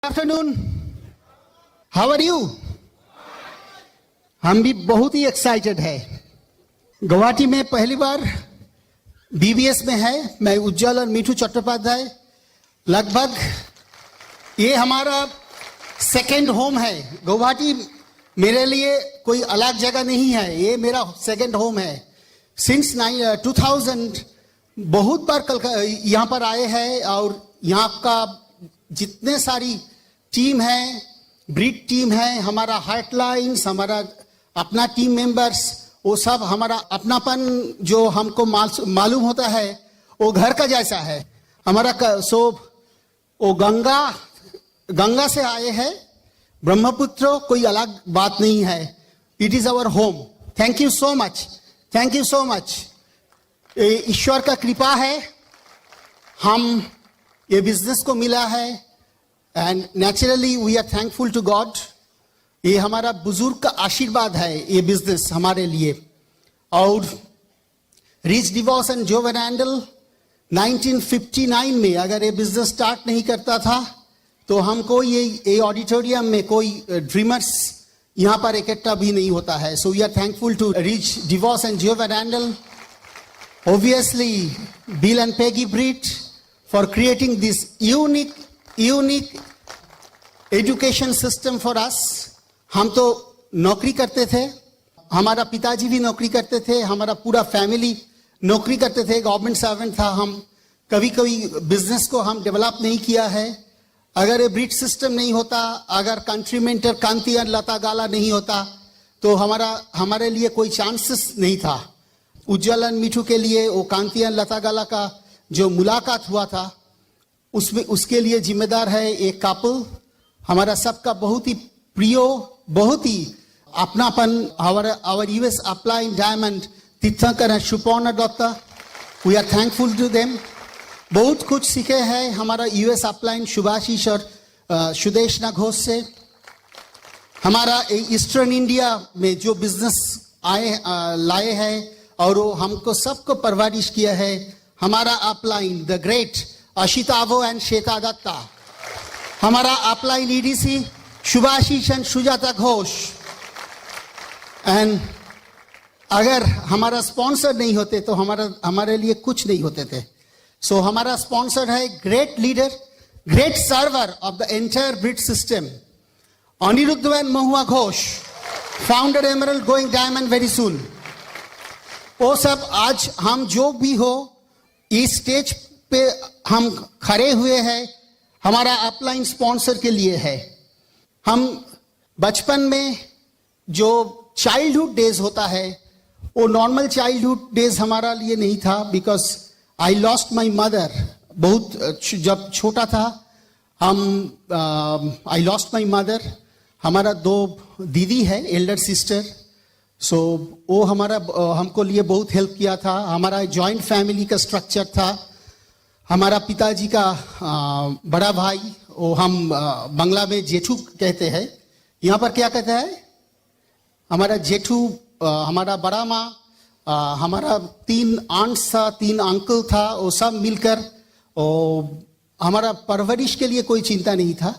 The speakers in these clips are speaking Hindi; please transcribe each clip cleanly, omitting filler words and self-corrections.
Afternoon, how are you? हम भी बहुत ही एक्साइटेड है। गुवाहाटी में पहली बार बीबीएस में है। मैं उज्जवल और मीठू चट्टोपाध्याय, लगभग ये हमारा सेकंड होम है। गुवाहाटी मेरे लिए कोई अलग जगह नहीं है, ये मेरा सेकंड होम है। सिंस 2000 बहुत बार यहाँ पर आए हैं और यहाँ का जितने सारी टीम है, ब्रीड टीम है, हमारा हार्टलाइंस, हमारा अपना टीम मेंबर्स, वो सब हमारा अपनापन जो हमको मालूम होता है वो घर का जैसा है हमारा। वो गंगा से आए हैं, ब्रह्मपुत्र कोई अलग बात नहीं है। It is our home. Thank you so much, thank you so much. ईश्वर का कृपा है, हम ये बिजनेस को मिला है and naturally we are thankful to God. ये हमारा बुजुर्ग का आशीर्वाद है ये बिजनेस हमारे लिए। और rich DeVos and Jay vandal 1959 में अगर ये बिजनेस स्टार्ट नहीं करता था तो हमको ये ऑडिटोरियम में कोई ड्रीमर्स यहाँ पर इकट्ठा भी नहीं होता है। So we are thankful to Rich DeVos and Jay Van Andel, obviously Bill and Peggy Britt for creating this unique education system for us. हम तो नौकरी करते थे, हमारा पिताजी भी नौकरी करते थे, हमारा पूरा फैमिली नौकरी करते थे, गवर्नमेंट सर्वेंट था। हम कभी बिजनेस को हम डेवलप नहीं किया है। अगर ये ब्रिट सिस्टम नहीं होता, अगर कंट्री मेंटर कांति और लता गाला नहीं होता तो हमारे लिए कोई चांसेस नहीं था। उज्जवल और मीठू के लिए वो कांति और लता गाला का जो मुलाकात हुआ था उसके लिए जिम्मेदार है एक कपल, हमारा सबका बहुत ही प्रिय, बहुत ही अपनापन, our US upline diamond Tirthankar and Suparna Datta. We are thankful to them. बहुत कुछ सीखे हैं हमारा यूएस अपलाइन शुभाशीष और सुदेशना घोष से। हमारा ईस्टर्न इंडिया में जो बिजनेस लाए हैं और वो हमको सबको परवरिश किया है हमारा upline the great Ashitabo and Shweta Datta, हमारा upline EDC Shubhashish and Sujata Ghosh. And अगर हमारा स्पॉन्सर नहीं होते तो हमारे लिए कुछ नहीं होते थे। सो हमारा स्पॉन्सर है great leader, great server of the entire Britt system, Aniruddha and Mahua Ghosh, founder emerald going diamond very soon. वो सब आज हम जो भी हो इस स्टेज पे हम खड़े हुए हैं हमारा अपलाइन स्पॉन्सर के लिए है। हम बचपन में जो चाइल्डहुड डेज होता है वो नॉर्मल चाइल्डहुड डेज हमारा लिए नहीं था, because I lost my mother. बहुत जब छोटा था आई लॉस्ट माई मदर। हमारा 2 दीदी है, एल्डर सिस्टर। सो वो हमको लिए बहुत हेल्प किया था। हमारा जॉइंट फैमिली का स्ट्रक्चर था। हमारा पिताजी का बड़ा भाई, वो हम बंगला में जेठू कहते हैं, यहाँ पर क्या कहते हैं? हमारा जेठू, हमारा बड़ा माँ, हमारा 3 आंट्स था, 3 अंकल था, वो सब मिलकर हमारा परवरिश के लिए कोई चिंता नहीं था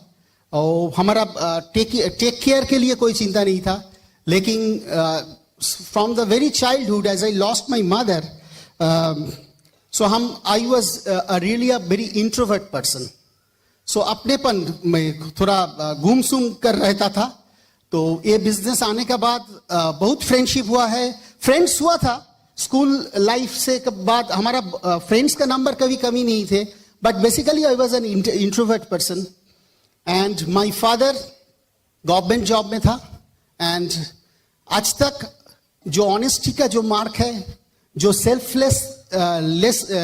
और हमारा टेक केयर के लिए कोई चिंता नहीं था। लेकिन from the very childhood age I lost my mother, so I was really a very introvert person. So अपनेपन में थोड़ा गुमसुम कर रहता था। तो ये बिजनेस आने के बाद बहुत फ्रेंडशिप हुआ है, फ्रेंड्स हुआ था। स्कूल लाइफ से बाद हमारा फ्रेंड्स का नंबर कभी कमी नहीं थे, but basically I was an introvert person. And my father government job में था। एंड आज तक जो ऑनेस्टी का जो मार्क है, जो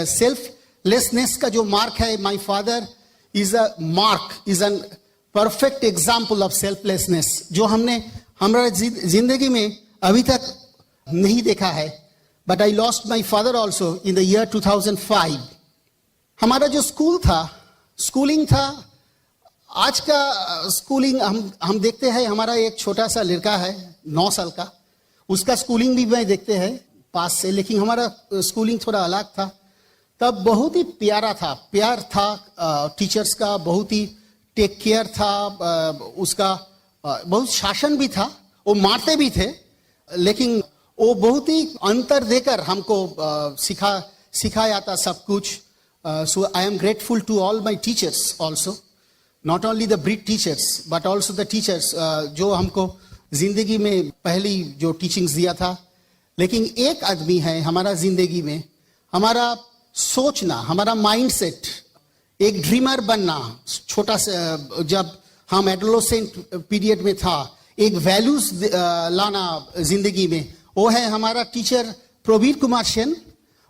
सेल्फलेसनेस का जो मार्क है, my father is an perfect example of selflessness, जो हमने हमारा जिंदगी में अभी तक नहीं देखा है। But I lost my father also in the year 2005। हमारा जो स्कूलिंग था, आज का स्कूलिंग हम देखते हैं। हमारा एक छोटा सा लड़का है 9 साल का, उसका स्कूलिंग भी मैं देखते हैं पास से, लेकिन हमारा स्कूलिंग थोड़ा अलग था। तब बहुत ही प्यार था टीचर्स का, बहुत ही टेक केयर था, उसका बहुत शासन भी था, वो मारते भी थे, लेकिन वो बहुत ही अंतर देकर हमको सिखाया था सब कुछ. So I am grateful to all my teachers also, not only the Britt teachers but also the teachers जो हमको जिंदगी में पहली जो टीचिंग्स दिया था. लेकिन एक आदमी है हमारा जिंदगी में, हमारा सोचना, हमारा माइंडसेट, एक ड्रीमर बनना, छोटा सा जब हम एडोलेसेंट पीरियड में था, एक वैल्यूज लाना जिंदगी में, वो है हमारा टीचर प्रवीर कुमार सेन.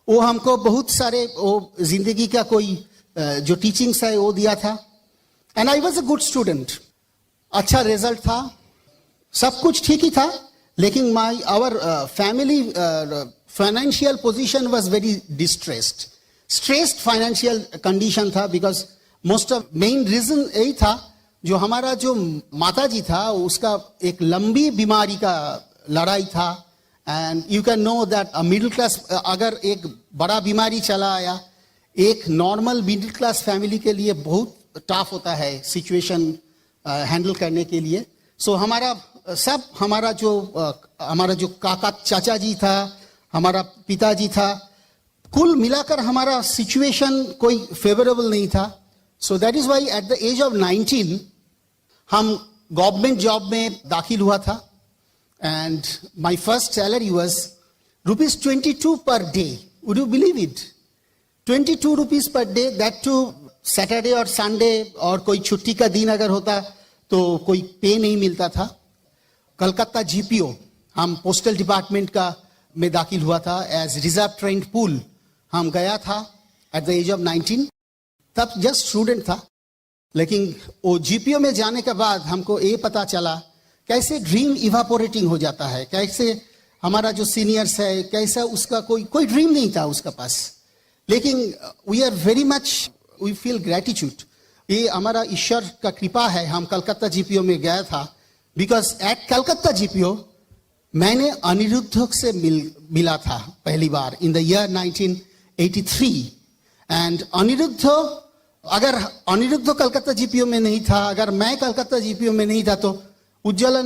वो हमको बहुत सारे वो जिंदगी का कोई जो टीचिंग्स है वो दिया था. And I was a good student, अच्छा रिजल्ट था, सब कुछ ठीक ही था, लेकिन our family financial position was very distressed, stressed financial condition था. Because most of main reason यही था, जो हमारा जो माता जी था उसका एक लंबी बीमारी का लड़ाई था. And you can know that middle class, अगर एक बड़ा बीमारी चला आया, एक नॉर्मल मिडिल क्लास फैमिली के लिए बहुत टफ होता है सिचुएशन हैंडल करने के लिए. सो हमारा जो काका चाचा जी था, हमारा पिताजी था, कुल मिलाकर हमारा सिचुएशन कोई फेवरेबल नहीं था. So that is why at the age of 19 हम गवर्नमेंट जॉब में दाखिल हुआ था. And my first salary was ₹22 per day. Would you believe it? ₹22 per day, that too Saturday और संडे, और कोई छुट्टी का दिन अगर होता तो कोई पे नहीं मिलता था. कलकत्ता जीपीओ, हम पोस्टल डिपार्टमेंट का में दाखिल हुआ था एज रिजर्व ट्रेंड पूल. हम गया था एट द एज ऑफ 19, तब जस्ट स्टूडेंट था. लेकिन वो जीपीओ में जाने के बाद हमको ये पता चला कैसे ड्रीम इवापोरेटिंग हो जाता है, कैसे हमारा जो सीनियर्स है, कैसा उसका कोई ड्रीम नहीं था उसका पास. लेकिन we are very much, we feel gratitude. ये हमारा ईश्वर का कृपा है. हम कलकत्ता जीपीओ में गया था बिकॉज एट कलकत्ता जीपीओ मैंने अनिरुद्ध से मिला था पहली बार इन द ईयर 1983. एंड अगर अनिरुद्ध कलकत्ता जीपीओ में नहीं था, अगर मैं कलकत्ता जीपीओ में नहीं था, तो उज्जवल और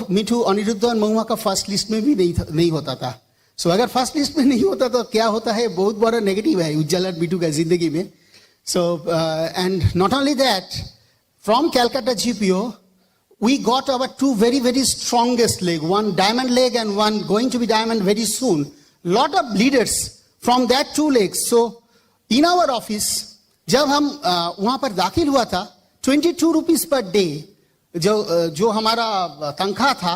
मिठू अनिरुद्ध और महुआ का फर्स्ट लिस्ट में भी नहीं होता था. सो अगर फर्स्ट लिस्ट में नहीं होता तो क्या होता है, बहुत बड़ा नेगेटिव है उज्जवल और मिठू का जिंदगी में. So, and not only that, from Calcutta GPO, we got our two very, very strongest leg, one diamond leg and one going to be diamond very soon. Lot of leaders from that two legs. So, in our office, जब हम वहाँ पर दाखिल हुआ था, ₹22 पर डे जो हमारा तनख्वाह था,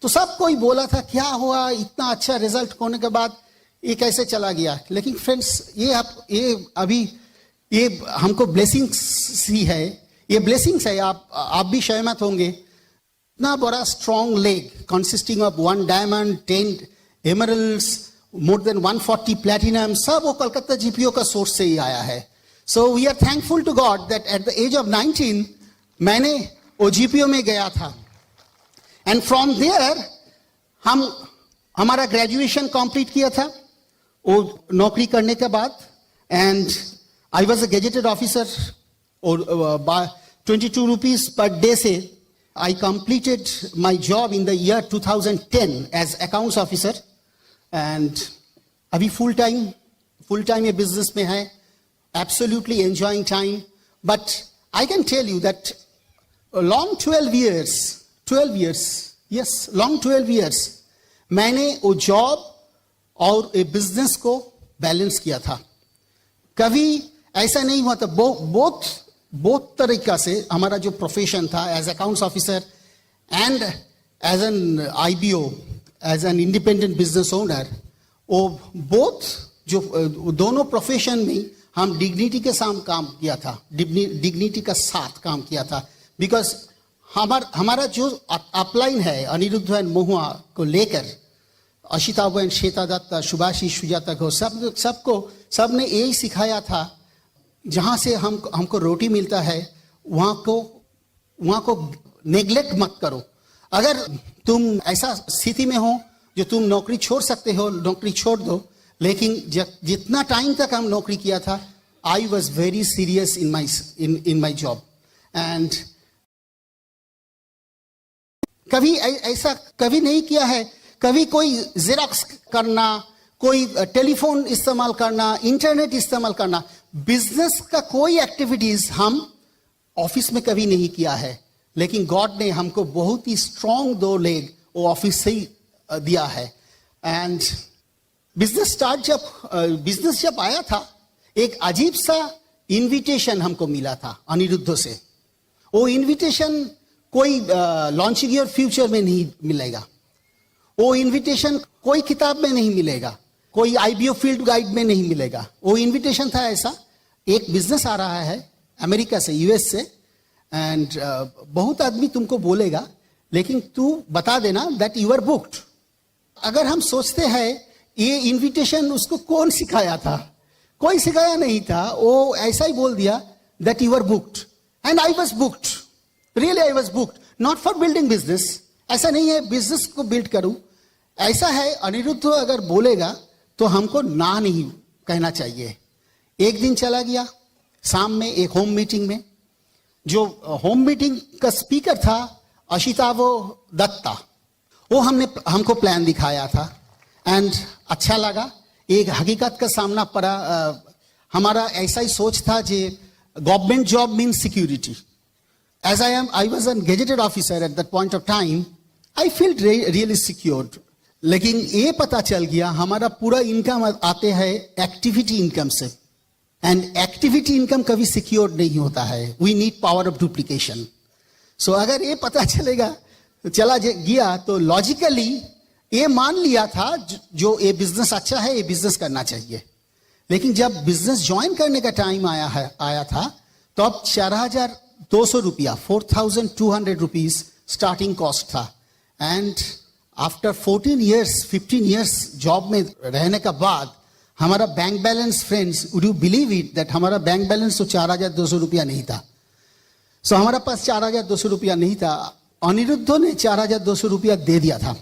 तो सब कोई बोला था क्या हुआ, इतना अच्छा रिजल्ट होने के बाद ये कैसे चला गया. लेकिन फ्रेंड्स, ये अभी ये हमको ब्लेसिंग्स ही है, ये ब्लेसिंग्स है. आप भी सहमत होंगे. इतना बड़ा strong leg consisting of 1 diamond, 10 emeralds, more than 140 platinum, सब वो कलकत्ता जीपीओ का सोर्स से ही आया है. So we are thankful to God that at the age of 19 मैंने वो जीपीओ में गया था. एंड फ्रॉम देयर हमारा ग्रेजुएशन कंप्लीट किया था वो नौकरी करने के बाद. एंड I was a gazetted officer, or by ₹22 per day से I completed my job in the year 2010 as accounts officer. And अभी full time ये business में है, absolutely enjoying time. But I can tell you that long 12 years, yes, long 12 years, मैंने वो job और ये business को balance किया था. कभी ऐसा नहीं हुआ था. बहुत तरीका से हमारा जो प्रोफेशन था as accounts officer and as an IBO, as an independent business owner, वो जो दोनों प्रोफेशन में हम डिग्निटी के साथ काम किया था, डिग्निटी का साथ काम किया था. बिकॉज हमारा जो अपलाइन है अनिरुद्ध एंड महुआ को लेकर, अशिता एंड श्वेता दत्ता, सुभाषिश, सुजाता घोष, सबने यही सिखाया था, जहाँ से हमको रोटी मिलता है वहाँ को नेग्लेक्ट मत करो. अगर तुम ऐसा स्थिति में हो जो तुम नौकरी छोड़ सकते हो, नौकरी छोड़ दो. लेकिन जितना टाइम तक हम नौकरी किया था, I was very serious in my job. And कभी ऐसा कभी नहीं किया है, कभी कोई जेरॉक्स करना, कोई टेलीफोन इस्तेमाल करना, इंटरनेट इस्तेमाल करना, बिजनेस का कोई एक्टिविटीज हम ऑफिस में कभी नहीं किया है। लेकिन गॉड ने हमको बहुत ही स्ट्रॉन्ग 2 लेग वो ऑफिस से ही दिया है। एंड बिजनेस जब आया था, एक अजीब सा इनविटेशन हमको मिला था अनिरुद्ध से। वो इनविटेशन कोई लॉन्चिंग योर फ्यूचर में नहीं मिलेगा, वो इनविटेशन कोई किताब में नहीं मिलेगा, कोई आईबीओ फील्ड गाइड में नहीं मिलेगा। वो इनविटेशन था ऐसा, एक बिजनेस आ रहा है अमेरिका से, यूएस से, एंड बहुत आदमी तुमको बोलेगा, लेकिन तू बता देना दैट यू आर बुक्ड। अगर हम सोचते हैं ये इनविटेशन उसको कौन सिखाया था, कोई सिखाया नहीं था, वो ऐसा ही बोल दिया that you are booked, and I was booked, really I was booked, not for building business. ऐसा नहीं है बिजनेस को बिल्ड करूं, ऐसा है अनिरुद्ध अगर बोलेगा तो हमको ना नहीं कहना चाहिए। एक दिन चला गया शाम में एक होम मीटिंग में, जो होम मीटिंग का स्पीकर था अशितावो दत्ता, वो हमको प्लान दिखाया था एंड अच्छा लगा। एक हकीकत का सामना पड़ा, हमारा ऐसा ही सोच था कि government job means security. As I was a gazetted officer at that point of time, I feel really secured. लेकिन ये पता चल गया हमारा पूरा इनकम आते हैं एक्टिविटी इनकम से, एंड एक्टिविटी इनकम कभी सिक्योर नहीं होता है। We need power of duplication. So अगर ये पता चला गया तो लॉजिकली ये मान लिया था जो ये बिजनेस अच्छा है, ये बिजनेस करना चाहिए। लेकिन जब बिजनेस ज्वाइन करने का टाइम आया था तो अब 4,200 रुपया, 4,200 रुपीज स्टार्टिंग कॉस्ट था। And after 14 years 15 years job में रहने का बाद हमारा bank balance, friends, would you believe it that हमारा बैंक बैलेंस तो 4,200 रुपया नहीं था। सो हमारा पास 4,200 रुपया नहीं था। अनिरुद्ध ने 4,200 रुपया दे दिया था।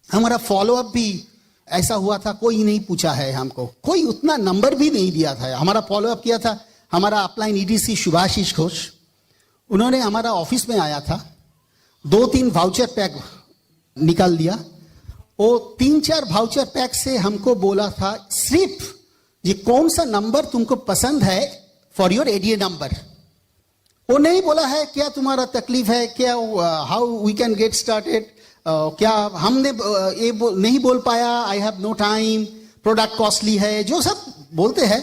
हमारा फॉलोअप भी ऐसा हुआ था, कोई नहीं पूछा है हमको, कोई उतना नंबर भी नहीं दिया था। हमारा फॉलोअप किया था हमारा अपलाइन ईडीसी सुभाषिष घोष, उन्होंने हमारा ऑफिस में आया था, 2-3 वाउचर पैक निकाल दिया। वो 3-4 वाउचर पैक से हमको बोला था सिर्फ ये कौन सा नंबर तुमको पसंद है फॉर योर एडीए नंबर। वो नहीं बोला है क्या तुम्हारा तकलीफ है, क्या how we can get started, क्या हमने ये नहीं बोल पाया, I have no time, product costly है, जो सब बोलते हैं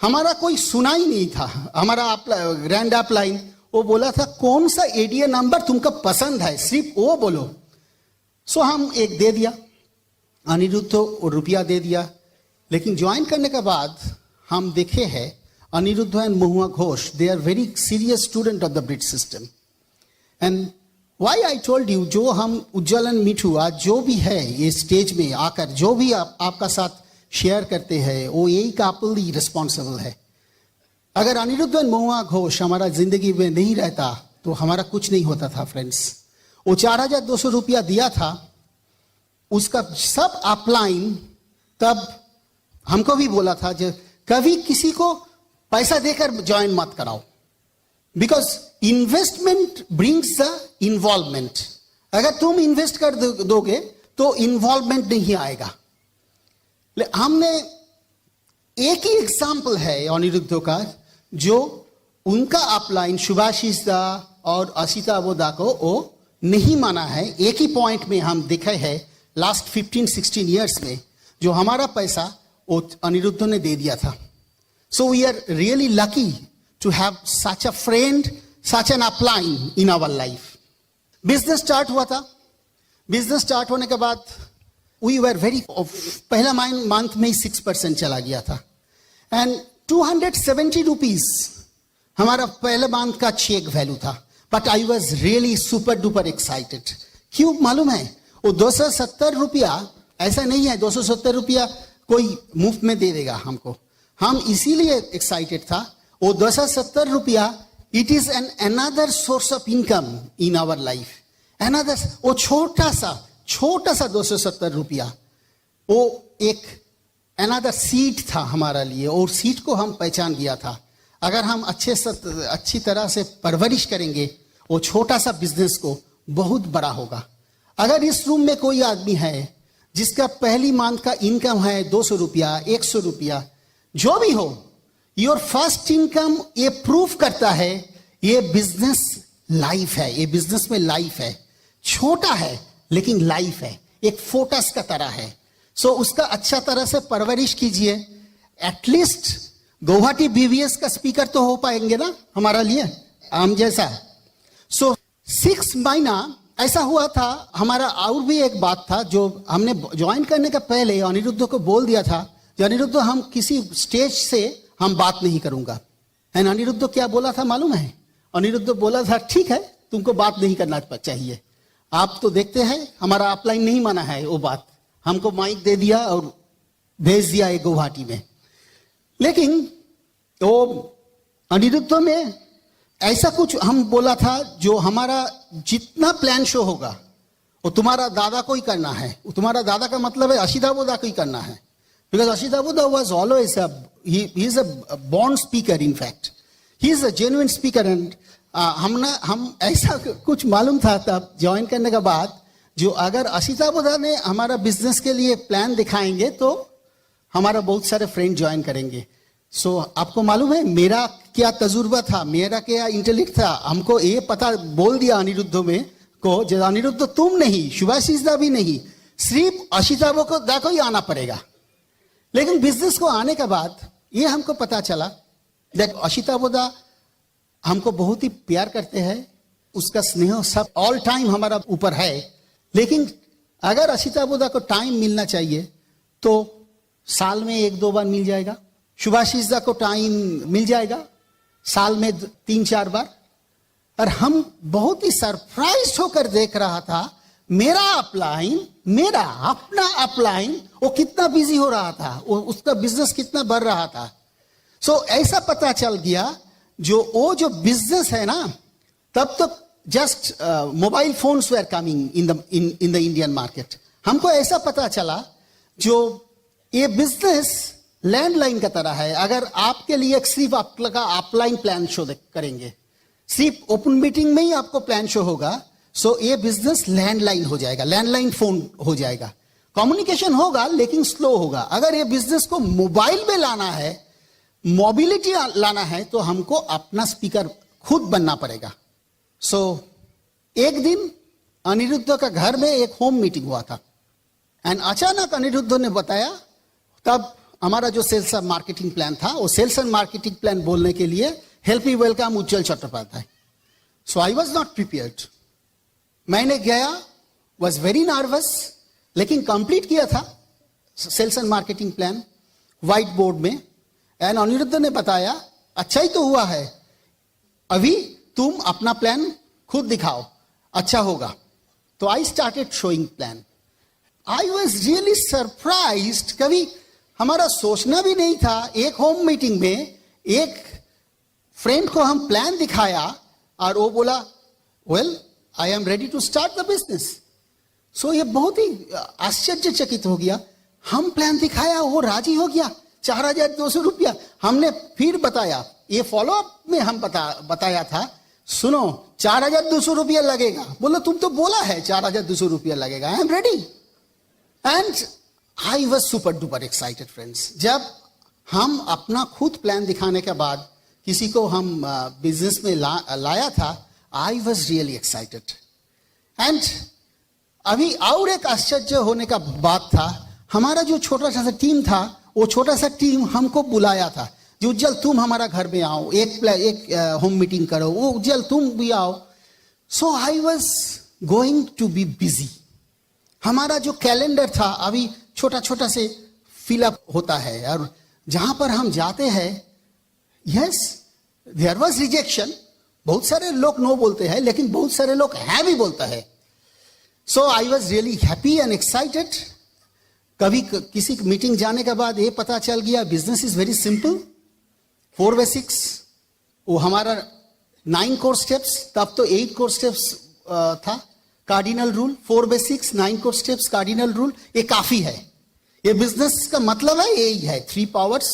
हमारा कोई सुना ही नहीं था। हमारा ग्रैंड अपलाइन वो बोला था कौन सा एडीए नंबर तुमको पसंद है, सिर्फ वो बोलो। सो हम एक दे दिया, अनिरुद्ध और रुपया दे दिया। लेकिन ज्वाइन करने के बाद हम देखे हैं Aniruddha and Mahua Ghosh, they are very serious student of the bridge system. And why I told you, जो हम उज्जवल एंड मिठू आज जो भी है ये स्टेज में आकर जो भी आपका साथ शेयर करते हैं, वो यही कपल ही रिस्पॉन्सिबल है। अगर अनिरुद्ध एंड महुआ घोष हमारा जिंदगी में नहीं रहता तो हमारा कुछ नहीं होता था फ्रेंड्स। वो 4,200 रुपया दिया था, उसका सब अपलाइन तब हमको भी बोला था जो कभी किसी को पैसा देकर ज्वाइन मत कराओ, because investment brings the involvement. अगर तुम इन्वेस्ट कर दोगे तो इन्वॉल्वमेंट नहीं आएगा। हमने एक ही एग्जाम्पल है अनिरुद्ध का, जो उनका अपलाइन सुभाषिष दा और अशितावो दा को वो नहीं माना है। एक ही पॉइंट में हम देखे हैं लास्ट 15-16 ईयर्स में जो हमारा पैसा वो अनिरुद्ध ने दे दिया था। So we are really lucky to have such a friend, such an upline in our life. Business start हुआ था। बिजनेस स्टार्ट होने के बाद वी वर वेरी, पहला मंथ में ही 6% चला गया था। एंड 270 रुपीज हमारा पहले मंथ का चेक वैल्यू था। But I was really super duper excited. क्यों मालूम है, वो 270 रुपया ऐसा नहीं है 270 रुपया कोई मुफ्त में दे देगा हमको। हम इसीलिए एक्साइटेड था, वो 270 रुपया it is an another source of income in our life. Another, वो छोटा सा 270 रुपया वो एक अनदर सीट था हमारा लिए, और सीट को हम पहचान गया था। अगर हम अच्छी तरह से परवरिश करेंगे वो छोटा सा बिजनेस को बहुत बड़ा होगा। अगर इस रूम में कोई आदमी है जिसका पहली मंथ का इनकम है 200 रुपया, 100 रुपया, जो भी हो, योर फर्स्ट इनकम ये प्रूफ करता है ये बिजनेस लाइफ है, ये बिजनेस में लाइफ है। छोटा है लेकिन लाइफ है, एक फोटस का तरह है। सो उसका अच्छा तरह से परवरिश कीजिए। एटलीस्ट गुवाहाटी बीवीएस का स्पीकर तो हो पाएंगे ना हमारा लिए, हम जैसा। सो 6 महीना ऐसा हुआ था। हमारा और भी एक बात था जो हमने ज्वाइन करने का पहले अनिरुद्ध को बोल दिया था, जो अनिरुद्ध हम किसी स्टेज से हम बात नहीं करूंगा। एंड अनिरुद्ध क्या बोला था मालूम है? अनिरुद्ध बोला था ठीक है तुमको बात नहीं करना चाहिए। आप तो देखते हैं हमारा अपलाइन नहीं माना है वो बात, हमको माइक दे दिया और भेज दिया एक गुवाहाटी में। लेकिन वो अनिरुद्ध में ऐसा कुछ हम बोला था जो हमारा जितना प्लान शो होगा वो तुम्हारा दादा को ही करना है। तुम्हारा दादा का मतलब है अशिदाबोदा को ही करना है। Because Ashitaboda was always he is a born speaker. In fact, he is a genuine speaker. And हम ऐसा कुछ मालूम था तब ज्वाइन करने के बाद, जो अगर अशिदाबोदा ने हमारा बिजनेस के लिए प्लान दिखाएंगे तो हमारा बहुत सारे फ्रेंड ज्वाइन करेंगे। सो आपको मालूम है मेरा क्या तजुर्बा था, मेरा क्या इंटेलेक्ट था। हमको ये पता बोल दिया अनिरुद्ध में को, जो अनिरुद्ध तुम नहीं, सुभाषिस दा भी नहीं, सिर्फ अशिदाबोदा को ही आना पड़ेगा। लेकिन बिजनेस को आने के बाद ये हमको पता चला दैट अशिदाबोदा हमको बहुत ही प्यार करते हैं, उसका स्नेह सब ऑल टाइम हमारा ऊपर है। लेकिन अगर अशिदाबोदा को टाइम मिलना चाहिए तो साल में 1-2 बार मिल जाएगा। सुभाषिस दा को टाइम मिल जाएगा साल में 3-4 बार। और हम बहुत ही सरप्राइज होकर देख रहा था मेरा अपलाइन, मेरा अपना अपलाइन वो कितना बिजी हो रहा था, उसका बिजनेस कितना बढ़ रहा था। सो ऐसा पता चल गया जो बिजनेस है ना, तब तो just mobile phones were coming in the Indian market. हमको ऐसा पता चला जो ये बिजनेस लैंडलाइन का तरह है। अगर आपके लिए सिर्फ आपका अपलाइन प्लान शो करेंगे, सिर्फ ओपन मीटिंग में ही आपको प्लान शो होगा, सो ये बिजनेस लैंडलाइन हो जाएगा, लैंडलाइन फोन हो जाएगा। कम्युनिकेशन होगा लेकिन स्लो होगा। अगर ये बिजनेस को मोबाइल में लाना है, मोबिलिटी लाना है, तो हमको अपना स्पीकर खुद बनना पड़ेगा। सो एक दिन अनिरुद्ध का घर में एक होम मीटिंग हुआ था एंड अचानक अनिरुद्ध ने बताया, तब हमारा जो सेल्स एंड मार्केटिंग प्लान था, वो सेल्स एंड मार्केटिंग प्लान बोलने के लिए help me welcome Ujjwal Chattopadhyay. So I was not prepared. मैंने गया, वॉज वेरी नर्वस, लेकिन कंप्लीट किया था sales and marketing plan whiteboard में। एंड अनिरुद्ध ने बताया अच्छा ही तो हुआ है, अभी तुम अपना प्लान खुद दिखाओ, अच्छा होगा। तो I started showing plan. I was really surprised. कभी हमारा सोचना भी नहीं था, एक होम मीटिंग में एक फ्रेंड को हम प्लान दिखाया और वो बोला well I am ready to start the business. So ये बहुत ही आश्चर्यचकित हो गया। हम प्लान दिखाया, वो राजी हो गया, 4,200 रुपया। हमने फिर बताया, ये फॉलोअप में हम बताया था, सुनो 4,200 रुपया लगेगा। बोलो तुम तो बोला है 4,200 रुपया लगेगा, आई am ready. And I was super duper excited friends. जब हम अपना खुद प्लान दिखाने के बाद किसी को हम बिजनेस में लाया था, I was really excited. And अभी और एक आश्चर्य होने का बात था, हमारा जो छोटा सा टीम था, वो छोटा सा टीम हमको बुलाया था, जो उज्जवल तुम हमारा घर में आओ, एक होम मीटिंग करो, वो उज्जवल तुम भी आओ। So I was going to be busy. हमारा जो कैलेंडर था अभी छोटा छोटा से फिलअप होता है, और जहां पर हम जाते हैं, यस देयर वाज रिजेक्शन। बहुत सारे लोग नो बोलते हैं, लेकिन बहुत सारे लोग हैं भी बोलता है। So I was really happy and excited. कभी किसी मीटिंग जाने के बाद ये पता चल गया business is very simple, 4 basics. वो हमारा 9 कोर स्टेप्स, तब तो 8 कोर स्टेप्स था। Cardinal rule, 4 basics, 9 core steps, cardinal rule, ये काफी है। ये बिजनेस का मतलब है यही है, 3 पावर्स,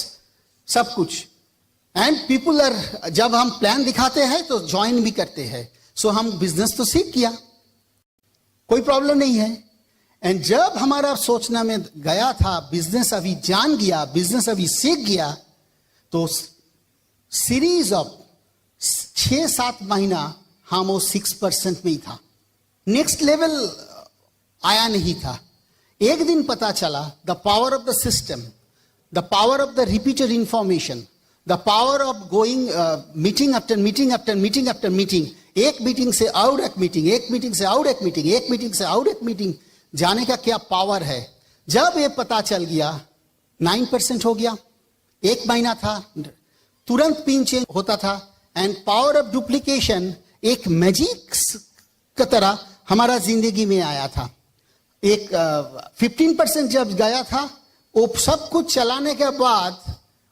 सब कुछ। एंड पीपुल आर, जब हम प्लान दिखाते हैं तो ज्वाइन भी करते हैं. सो हम बिजनेस तो सीख किया, कोई प्रॉब्लम नहीं है. एंड जब हमारा सोचना में गया था, बिजनेस अभी जान गया, बिजनेस अभी सीख गया, तो सीरीज ऑफ 6-7 महीना हम वो 6% में ही था. नेक्स्ट लेवल आया नहीं था. एक दिन पता चला, the power of the system, the power of the repeated information, the power of going meeting after meeting after meeting after meeting, एक मीटिंग से आउट एक मीटिंग, एक मीटिंग से आउट एक मीटिंग, एक मीटिंग से आउट एक मीटिंग, जाने का क्या पावर है. जब ये पता चल गया, 9% हो गया. एक महीना था, तुरंत पिन चेंज होता था. एंड पावर ऑफ डुप्लीकेशन एक मैजिक की तरह हमारा जिंदगी में आया था. एक 15% जब गया था, वो सब कुछ चलाने के बाद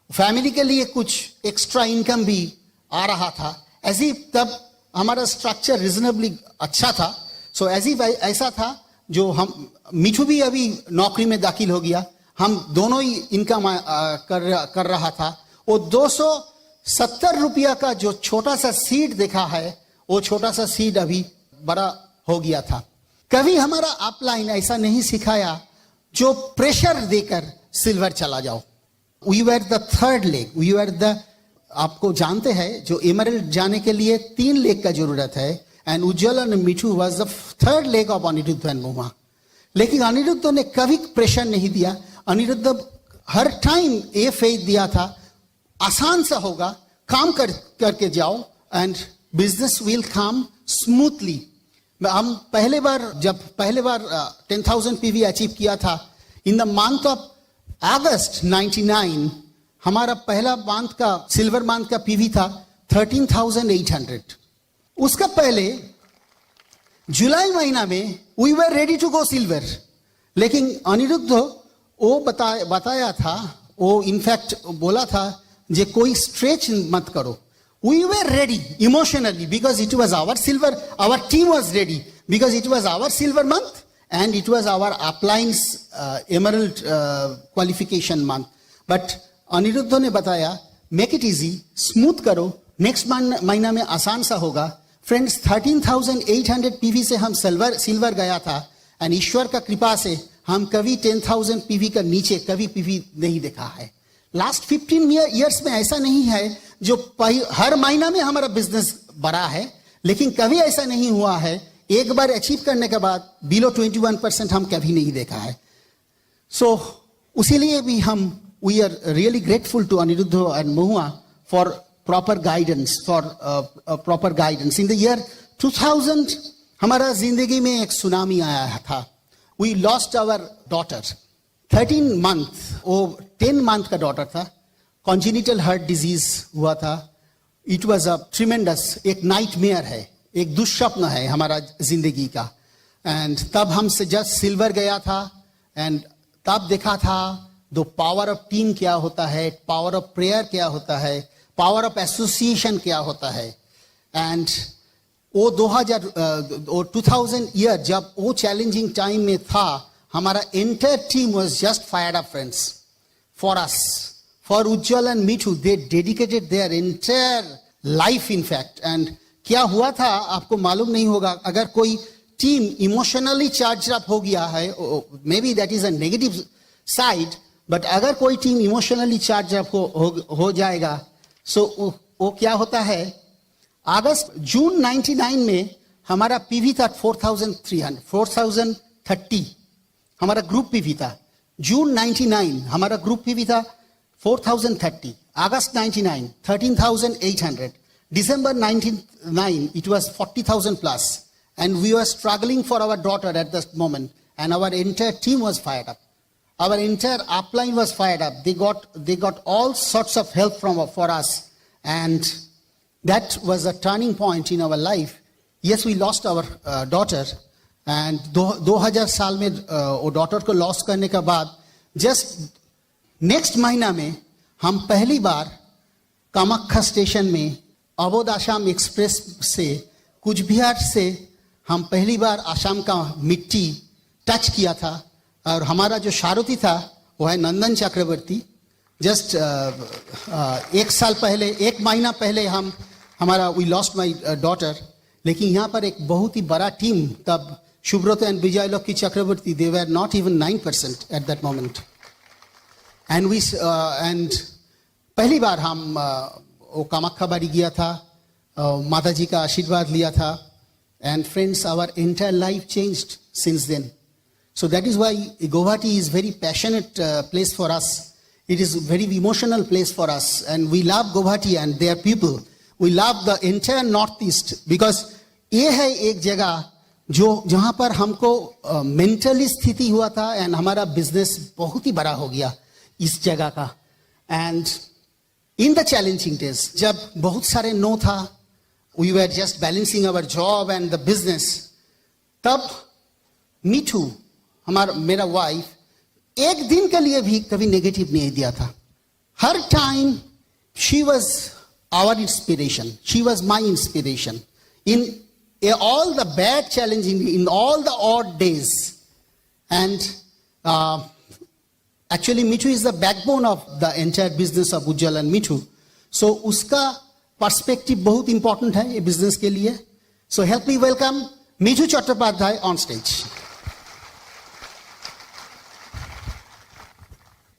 फैमिली के लिए कुछ एक्स्ट्रा इनकम भी आ रहा था. ऐसी तब हमारा स्ट्रक्चर रिजनेबली अच्छा था. सो ऐसा था जो हम, मिठू भी अभी नौकरी में दाखिल हो गया, हम दोनों ही इनकम कर रहा था. वो 270 रुपया का जो छोटा सा सीड देखा है, वो छोटा सा सीड अभी बड़ा हो गया था. कभी हमारा अपलाइन ऐसा नहीं सिखाया जो प्रेशर देकर सिल्वर चला जाओ. We were the third leg, we were the, आपको जानते हैं जो एमरल्ड जाने के लिए 3 लेग का जरूरत है. And Ujjwal and Mithu was the third leg of Aniruddha and Moma. लेकिन अनिरुद्ध ने कभी प्रेशर नहीं दिया. अनिरुद्ध हर टाइम ये फेथ दिया था, आसान सा होगा, काम करके जाओ and business will come smoothly. हम पहले बार 10,000 पीवी अचीव किया था in the month of August 99. हमारा पहला मंथ का, सिल्वर मंथ का पीवी था 13,800. उसका पहले जुलाई महीना में we were ready to go silver. लेकिन अनिरुद्ध वो बताया था, वो इनफैक्ट बोला था जे कोई स्ट्रेच मत करो. We were ready emotionally because it was our silver, our team was ready because it was our silver month and it was our upline's emerald qualification month. But Anirudh ने बताया, make it easy, smooth करो, next महीना में आसान सा होगा. फ्रेंड्स, 13,800 पीवी से हम सिल्वर गया था. एंड ईश्वर का कृपा से हम कभी 10,000 पीवी का नीचे कभी पीवी नहीं देखा है. लास्ट 15 ईयर्स में ऐसा नहीं है जो हर महीना में हमारा बिजनेस बढ़ा है, लेकिन कभी ऐसा नहीं हुआ है एक बार अचीव करने के बाद बिलो 21% हम कभी नहीं देखा है. सो उसीलिए भी हम we are really grateful to Aniruddha and Mohua for proper guidance, in the year 2000 हमारा जिंदगी में एक सुनामी आया था. We lost our daughter. 13 month, वो 10 मंथ का डॉटर था. कॉन्जेनिटल हार्ट डिजीज हुआ था. इट वॉज अ ट्रिमेंडस, एक नाइटमेयर है, एक दुष्स्वप्न है हमारा जिंदगी का. एंड तब हमसे जस्ट सिल्वर गया था. एंड तब देखा था दो पावर ऑफ टीम क्या होता है, पावर ऑफ प्रेयर क्या होता है, पावर ऑफ एसोसिएशन क्या होता है. एंड वो 2000 ईयर जब वो चैलेंजिंग टाइम में था, हमारा entire team was just fired up friends for us, for Ujjwal and Mithu. They dedicated their entire life in fact. And क्या हुआ था आपको मालूम नहीं होगा. अगर कोई टीम इमोशनली चार्ज अप हो गया है, may be that is a negative side, but अगर कोई टीम इमोशनली चार्ज अप हो जाएगा, सो वो क्या होता है. जून 99 में हमारा पीवी था 4,30 हमारा ग्रुप पीवी था. जून 99 हमारा ग्रुप पीवी था 4,030. अगस्त 99 13,800. December 99 it was 40,000 plus, and we were struggling for our daughter at that moment, and our entire team was fired up. Our entire upline was fired up. They got all sorts of help for us, and that was a turning point in our life. Yes, we lost our daughter, and 2000 साल में वो डॉटर को लॉस करने के बाद जस्ट नेक्स्ट महीना में हम पहली बार कामाख्या स्टेशन में अवध आसाम एक्सप्रेस से कुचबिहार से हम पहली बार आसाम का मिट्टी टच किया था. और हमारा जो सारथी था वो है नंदन चक्रवर्ती. जस्ट एक साल पहले, एक महीना पहले वी लॉस्ट माई डॉटर. लेकिन यहाँ पर एक बहुत ही बड़ा टीम, तब Subrata and Vijay Lucky Chakraborty, they were not even 9% at that moment. And पहली बार हम वो कामाख्या बाड़ी गया था, माता जी का आशीर्वाद लिया था. And friends, our entire life changed since then. So that is why Guwahati is very passionate place for us. It is very emotional place for us, and we love Guwahati and their people. We love the entire Northeast because ये है एक जगह जो जहाँ पर हमको मेंटली स्थिति हुआ था एंड हमारा बिजनेस बहुत ही बड़ा हो गया इस जगह का. And in the challenging days, जब बहुत सारे नो था, we were just balancing our job and the business, तब मीठू मेरा वाइफ एक दिन के लिए भी कभी नेगेटिव नहीं दिया था. हर time she was our inspiration, she was my inspiration in all the bad challenging, in all the odd days. And actually Mithu is the backbone of the entire business of Ujjwal and Mithu. So उसका perspective बहुत important है ये business के लिए. So help me welcome Mithu Chattopadhyay on stage.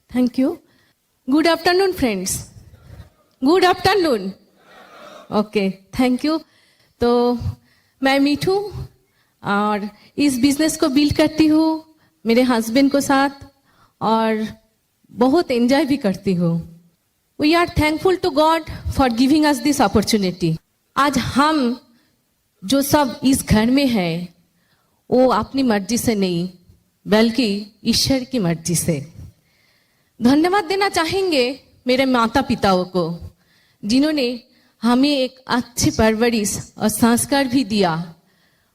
Thank you. Good afternoon, friends. Good afternoon. Okay, thank you. तो मैं मीठू और इस बिजनेस को बिल्ड करती हूँ मेरे हस्बैंड को साथ और बहुत एंजॉय भी करती हूँ. We are thankful to God for giving us this opportunity. आज हम जो सब इस घर में है वो अपनी मर्जी से नहीं बल्कि ईश्वर की मर्जी से. धन्यवाद देना चाहेंगे मेरे माता पिताओं को जिन्होंने हमें एक अच्छी परवरिश और संस्कार भी दिया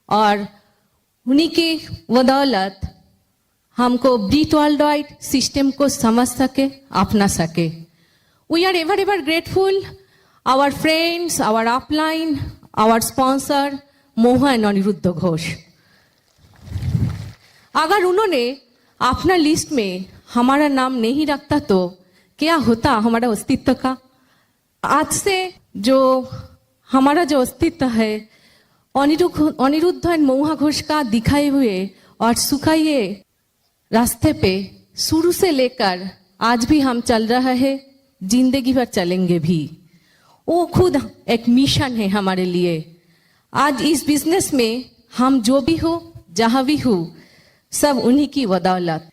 और उन्हीं की बदौलत हमको ब्रीट वर्ल्ड वाइड सिस्टम को समझ सके, अपना सके. We are ever grateful our friends, our upline, our sponsor Mohan Aniruddha Ghosh. अगर उन्होंने अपना लिस्ट में हमारा नाम नहीं रखता तो क्या होता हमारा अस्तित्व का. आज से जो हमारा जो अस्तित्व है अनिरुद्ध एंड मोहा घोष का दिखाए हुए और सुखाए रास्ते पे शुरू से लेकर आज भी हम चल रहे हैं, जिंदगी भर चलेंगे भी. वो खुद एक मिशन है हमारे लिए. आज इस बिजनेस में हम जो भी हो जहाँ भी हो सब उन्हीं की बदौलत.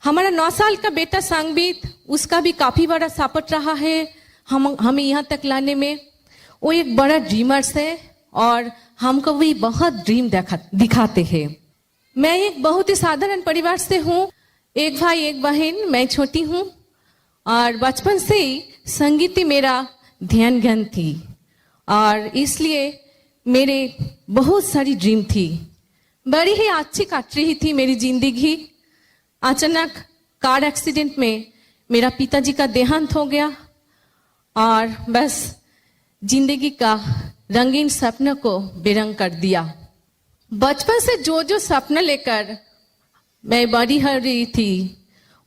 हमारा 9 साल का बेटा संगीत, उसका भी काफी बड़ा सपोर्ट रहा है हमें यहाँ तक लाने में. वो एक बड़ा ड्रीमर्स है और हमको भी बहुत ड्रीम दिखाते हैं. मैं एक बहुत ही साधारण परिवार से हूँ, एक भाई एक बहन, मैं छोटी हूँ और बचपन से ही संगीत ही मेरा ध्यान ज्ञान थी और इसलिए मेरे बहुत सारी ड्रीम थी. बड़ी ही अच्छी कट रही थी मेरी जिंदगी. अचानक कार एक्सीडेंट में मेरा पिताजी का देहांत हो गया और बस जिंदगी का रंगीन सपने को बेरंग कर दिया. बचपन से जो सपना लेकर मैं बड़ी हो रही थी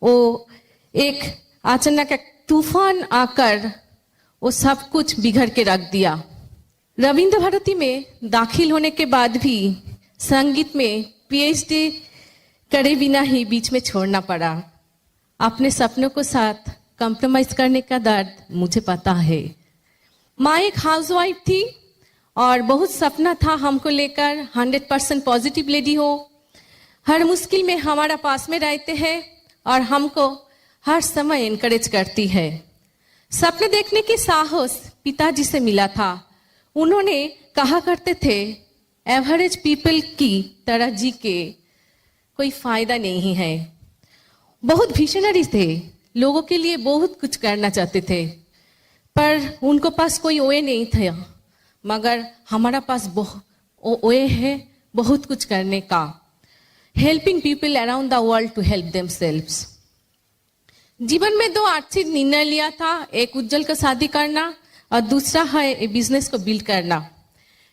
वो एक अचानक एक तूफान आकर वो सब कुछ बिगड़ के रख दिया. रविंद्र भारती में दाखिल होने के बाद भी संगीत में पीएचडी करे बिना ही बीच में छोड़ना पड़ा. अपने सपनों को साथ कंप्रोमाइज करने का दर्द मुझे पता है. माँ एक हाउसवाइफ थी और बहुत सपना था हमको लेकर 100% पॉजिटिव लेडी हो, हर मुश्किल में हमारा पास में रहते हैं और हमको हर समय एनकरेज करती है. सपने देखने की साहस पिताजी से मिला था. उन्होंने कहा करते थे एवरेज पीपल की तरह जी के कोई फायदा नहीं है. बहुत विजनरी थे, लोगों के लिए बहुत कुछ करना चाहते थे पर उनको पास कोई ओए नहीं था. मगर हमारा पास ओए है बहुत कुछ करने का. Helping people around the world to help themselves. जीवन में 2 आर्थिक निर्णय लिया था, एक उज्जवल का शादी करना और दूसरा है बिजनेस को बिल्ड करना.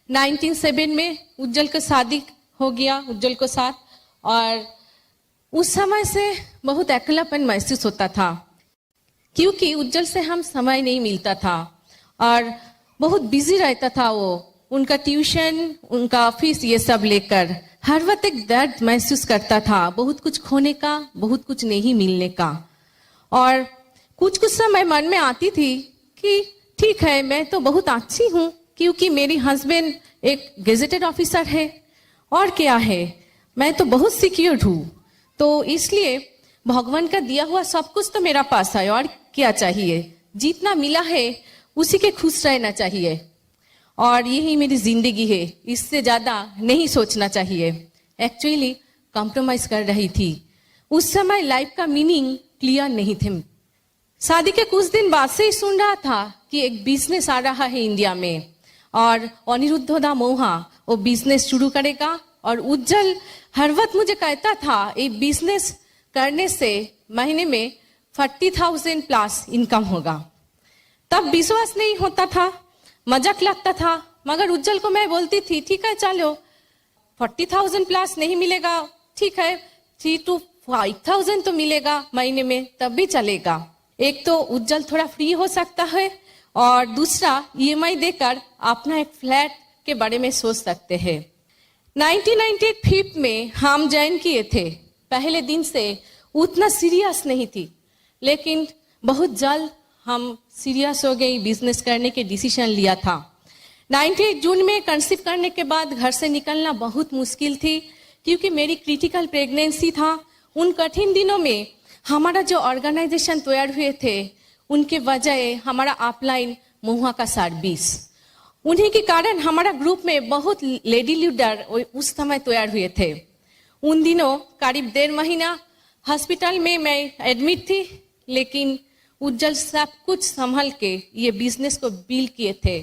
1907 में उज्जवल का शादी हो गया उज्जवल को साथ और उस समय से बहुत अकेलापन महसूस होता था क्योंकि उज्जवल से हम समय नहीं मिलता था और बहुत बिजी रहता था वो, उनका ट्यूशन, उनका ऑफिस, ये सब लेकर हर वक्त एक दर्द महसूस करता था, बहुत कुछ खोने का, बहुत कुछ नहीं मिलने का। और कुछ कुछ समय मन में आती थी कि ठीक है, मैं तो बहुत अच्छी हूँ क्योंकि मेरी हस्बैंड एक गेजेटेड ऑफिसर है, और क्या है, मैं तो बहुत सिक्योर्ड हूँ, तो इसलिए भगवान का दिया हुआ सब कुछ तो मेरा पास है, और क्या चाहिए, जितना मिला है उसी के खुश रहना चाहिए, और यही मेरी जिंदगी है, इससे ज्यादा नहीं सोचना चाहिए। एक्चुअली कॉम्प्रोमाइज कर रही थी। उस समय लाइफ का मीनिंग क्लियर नहीं थे। शादी के कुछ दिन बाद से ही सुन रहा था कि एक बिजनेस आ रहा है इंडिया में, और अनिरुद्ध दा मोहा वो बिजनेस शुरू करेगा, और उज्जवल हर वक्त मुझे कहता था ये बिजनेस करने से महीने में 40,000 प्लस इनकम होगा। तब विश्वास नहीं होता था, मजाक लगता था, मगर उज्जवल को मैं बोलती थी ठीक है चलो 40,000 प्लस नहीं मिलेगा, ठीक है 3 to 5,000 तो मिलेगा महीने में, तब भी चलेगा। एक तो उज्जवल थोड़ा फ्री हो सकता है, और दूसरा EMI देकर अपना एक फ्लैट के बारे में सोच सकते हैं। 1995 में हम ज्वाइन किए थे। पहले दिन से उतना सीरियस नहीं थी, लेकिन बहुत जल्द हम सीरियस हो गई, बिजनेस करने के डिसीजन लिया था। 98 जून में कंसीव करने के बाद घर से निकलना बहुत मुश्किल थी, क्योंकि मेरी क्रिटिकल प्रेगनेंसी था। उन कठिन दिनों में हमारा जो ऑर्गेनाइजेशन तैयार हुए थे, उनके वजह हमारा अपलाइन महुआ का सर्विस, उन्हीं के कारण हमारा ग्रुप में बहुत लेडी लीडर उस समय तैयार हुए थे। उन दिनों करीब 1.5 महीना हॉस्पिटल में मैं एडमिट थी, लेकिन उज्जवल सब कुछ संभल के ये बिजनेस को बिल्ड किए थे।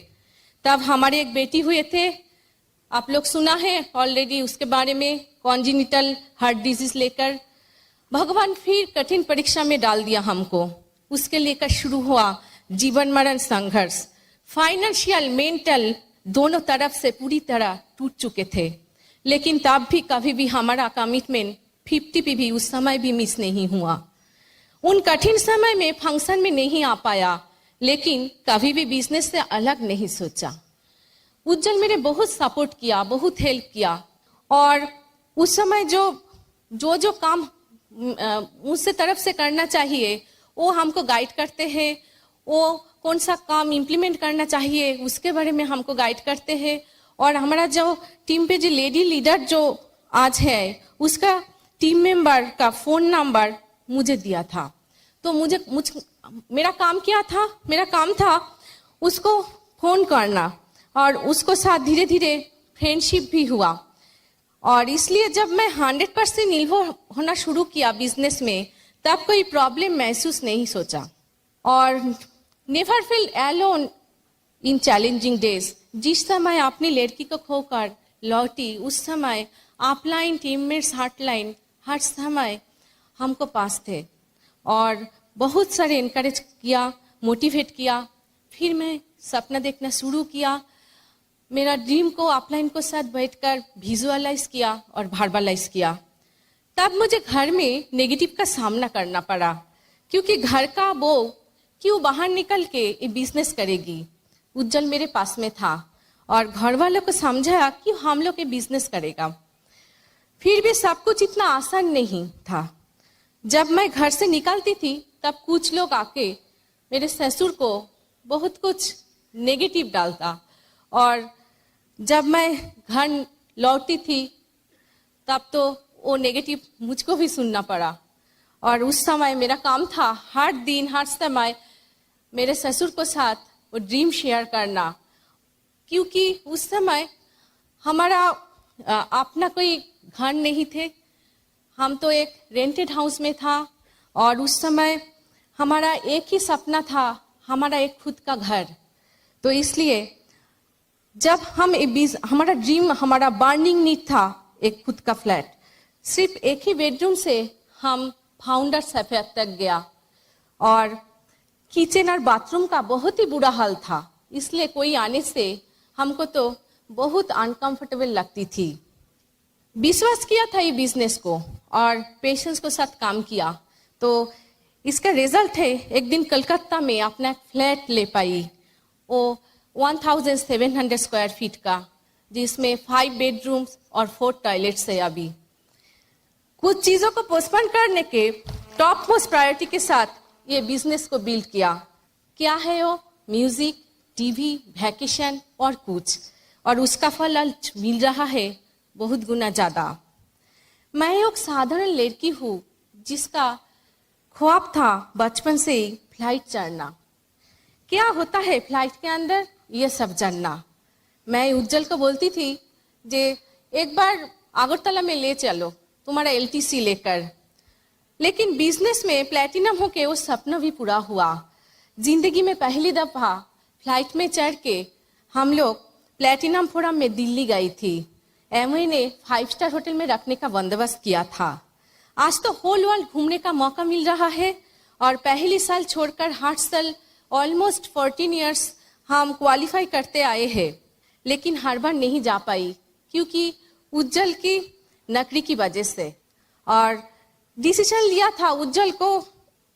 तब हमारे एक बेटी हुए थे, आप लोग सुना है ऑलरेडी उसके बारे में, कॉन्जिनिटल हार्ट डिजीज लेकर भगवान फिर कठिन परीक्षा में डाल दिया हमको। उसके लेकर शुरू हुआ जीवन मरण संघर्ष। फाइनेंशियल, मेंटल दोनों तरफ से पूरी तरह टूट चुके थे, लेकिन तब भी कभी भी हमारा कमिटमेंट 50 पे भी उस समय भी मिस नहीं हुआ। उन कठिन समय में फंक्शन में नहीं आ पाया, लेकिन कभी भी बिजनेस से अलग नहीं सोचा। उज्जवल मेरे बहुत सपोर्ट किया, बहुत हेल्प किया, और उस समय जो काम मुझसे तरफ से करना चाहिए वो हमको गाइड करते हैं। वो कौन सा काम इम्प्लीमेंट करना चाहिए उसके बारे में हमको गाइड करते हैं। और हमारा जो टीम पे जो लेडी लीडर जो आज है, उसका टीम मेंबर का फोन नंबर मुझे दिया था। तो मेरा काम क्या था? मेरा काम था उसको फोन करना, और उसको साथ धीरे धीरे फ्रेंडशिप भी हुआ। और इसलिए जब मैं 100% निर्भर होना शुरू किया बिजनेस में, तब कोई प्रॉब्लम महसूस नहीं सोचा। और never feel alone in challenging days. जिस समय अपनी लड़की को खोकर लौटी, उस समय अपलाइन, टीममेट्स, हॉटलाइन हर समय हमको पास थे, और बहुत सारे इनकरेज किया, मोटिवेट किया। फिर मैं सपना देखना शुरू किया, मेरा ड्रीम को अपलाइन को साथ बैठकर विजुअलाइज किया और वर्बलाइज किया। तब मुझे घर में नेगेटिव का सामना करना पड़ा, क्योंकि घर का वो क्यों बाहर निकल के ये बिजनेस करेगी। उज्जवल मेरे पास में था, और घर वालों को समझाया कि हम लोग ये बिजनेस करेगा। फिर भी सब कुछ इतना आसान नहीं था। जब मैं घर से निकलती थी, तब कुछ लोग आके मेरे ससुर को बहुत कुछ नेगेटिव डालता, और जब मैं घर लौटती थी तब तो वो नेगेटिव मुझको भी सुनना पड़ा। और उस समय मेरा काम था हर दिन हर समय मेरे ससुर को साथ वो ड्रीम शेयर करना, क्योंकि उस समय हमारा अपना कोई घर नहीं थे, हम तो एक रेंटेड हाउस में था। और उस समय हमारा एक ही सपना था, हमारा एक खुद का घर। तो इसलिए जब हमारा ड्रीम, हमारा बर्निंग नीड था एक खुद का फ्लैट, सिर्फ एक ही बेडरूम से हम फाउंडर सफेद तक गया, और किचन और बाथरूम का बहुत ही बुरा हाल था। इसलिए कोई आने से हमको तो बहुत अनकंफर्टेबल लगती थी। विश्वास किया था ये बिजनेस को, और पेशेंस को साथ काम किया, तो इसका रिजल्ट है एक दिन कलकत्ता में अपना एक फ्लैट ले पाई, वो 1700 स्क्वायर फीट का, जिसमें 5 बेडरूम्स और 4 टॉयलेट्स है। अभी कुछ चीजों को पोस्टपोन करने के टॉप मोस्ट प्रायोरिटी के साथ ये बिजनेस को बिल्ड किया। क्या है वो? म्यूजिक, टीवी, वैकेशन और कुछ, और उसका फल आज मिल रहा है बहुत गुना ज्यादा। मैं एक साधारण लड़की हूँ जिसका ख्वाब था बचपन से ही फ्लाइट चढ़ना। क्या होता है फ्लाइट के अंदर ये सब जानना। मैं उज्जवल को बोलती थी जे एक बार अगरतला में ले चलो तुम्हारा LTC लेकर, लेकिन बिजनेस में प्लैटिनम होके वो सपना भी पूरा हुआ। जिंदगी में पहली दफा फ्लाइट में चढ़ के हम लोग प्लैटिनम फोरम में दिल्ली गई थी। एमवे ने 5 स्टार होटल में रखने का बंदोबस्त किया था। आज तो होल वर्ल्ड घूमने का मौका मिल रहा है और पहली साल छोड़कर 8 साल ऑलमोस्ट 14 इयर्स हम क्वालिफाई करते आए हैं, लेकिन हर बार नहीं जा पाई क्योंकि उज्जवल की नौकरी की वजह से। और डिसीजन लिया था उज्जवल को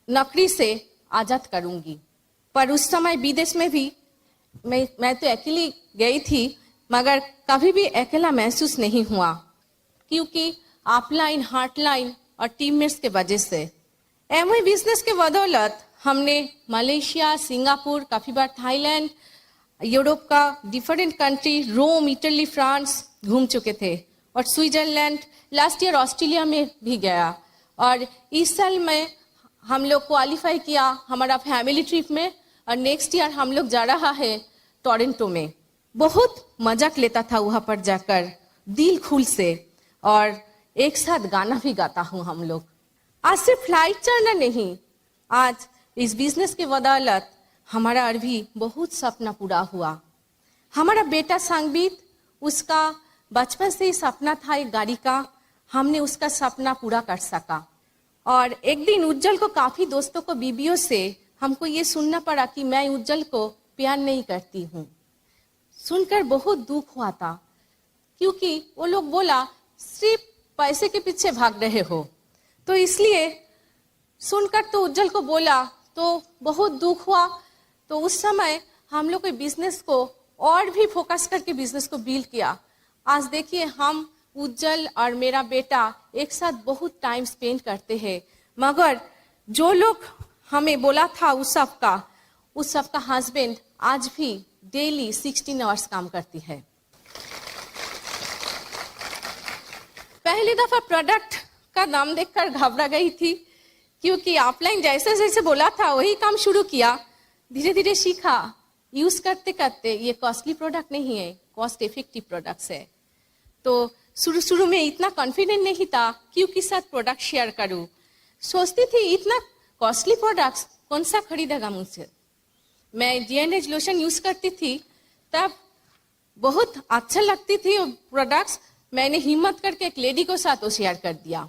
नौकरी से आजाद करूंगी, पर उस समय विदेश में भी मैं तो अकेली गई थी, मगर कभी भी अकेला महसूस नहीं हुआ क्योंकि अपलाइन, हार्टलाइन और टीममेट्स के वजह से। एमवे बिजनेस के बदौलत हमने मलेशिया, सिंगापुर, काफी बार थाईलैंड, यूरोप का डिफरेंट कंट्री, रोम, इटली, फ्रांस घूम चुके थे और स्विट्जरलैंड, लास्ट ईयर ऑस्ट्रेलिया में भी गया। और इस साल में हम लोग क्वालिफाई किया हमारा फैमिली ट्रिप में, और नेक्स्ट ईयर हम लोग जा रहा है टोरंटो में। बहुत मजाक लेता था वहां पर जाकर दिल खुल से, और एक साथ गाना भी गाता हूँ हम लोग। आज सिर्फ फ्लाइट चढ़ना नहीं, आज इस बिजनेस के बदौलत हमारा और भी बहुत सपना पूरा हुआ। हमारा बेटा संगीत, उसका बचपन से ही सपना था एक गाड़ी का, हमने उसका सपना पूरा कर सका। और एक दिन उज्जवल को काफी दोस्तों को, बीबियों से हमको ये सुनना पड़ा कि मैं उज्जवल को प्यार नहीं करती हूँ। सुनकर बहुत दुख हुआ था क्योंकि वो लोग बोला सिर्फ पैसे के पीछे भाग रहे हो। तो इसलिए सुनकर तो उज्जवल को बोला तो बहुत दुख हुआ। तो उस समय हम लोग के बिजनेस को और भी फोकस करके बिजनेस को बिल्ड किया। आज देखिए हम उज्जवल और मेरा बेटा एक साथ बहुत टाइम स्पेंड करते हैं, मगर जो लोग हमें बोला था उस सबका हस्बैंड आज भी डेली 16 आवर्स काम करती है। पहली दफा प्रोडक्ट का दाम देखकर घबरा गई थी क्योंकि ऑफलाइन जैसे जैसे बोला था वही काम शुरू किया। धीरे धीरे सीखा, यूज करते करते ये कॉस्टली प्रोडक्ट नहीं है, कॉस्ट इफेक्टिव प्रोडक्ट्स है। तो शुरू में इतना कॉन्फिडेंट नहीं था कि उसके साथ प्रोडक्ट शेयर करूं। सोचती थी इतना कॉस्टली प्रोडक्ट्स कौन सा खरीदेगा मुझसे। मैं D&H लोशन यूज करती थी, तब बहुत अच्छा लगती थी वो प्रोडक्ट्स। मैंने हिम्मत करके एक लेडी को साथ वो शेयर कर दिया,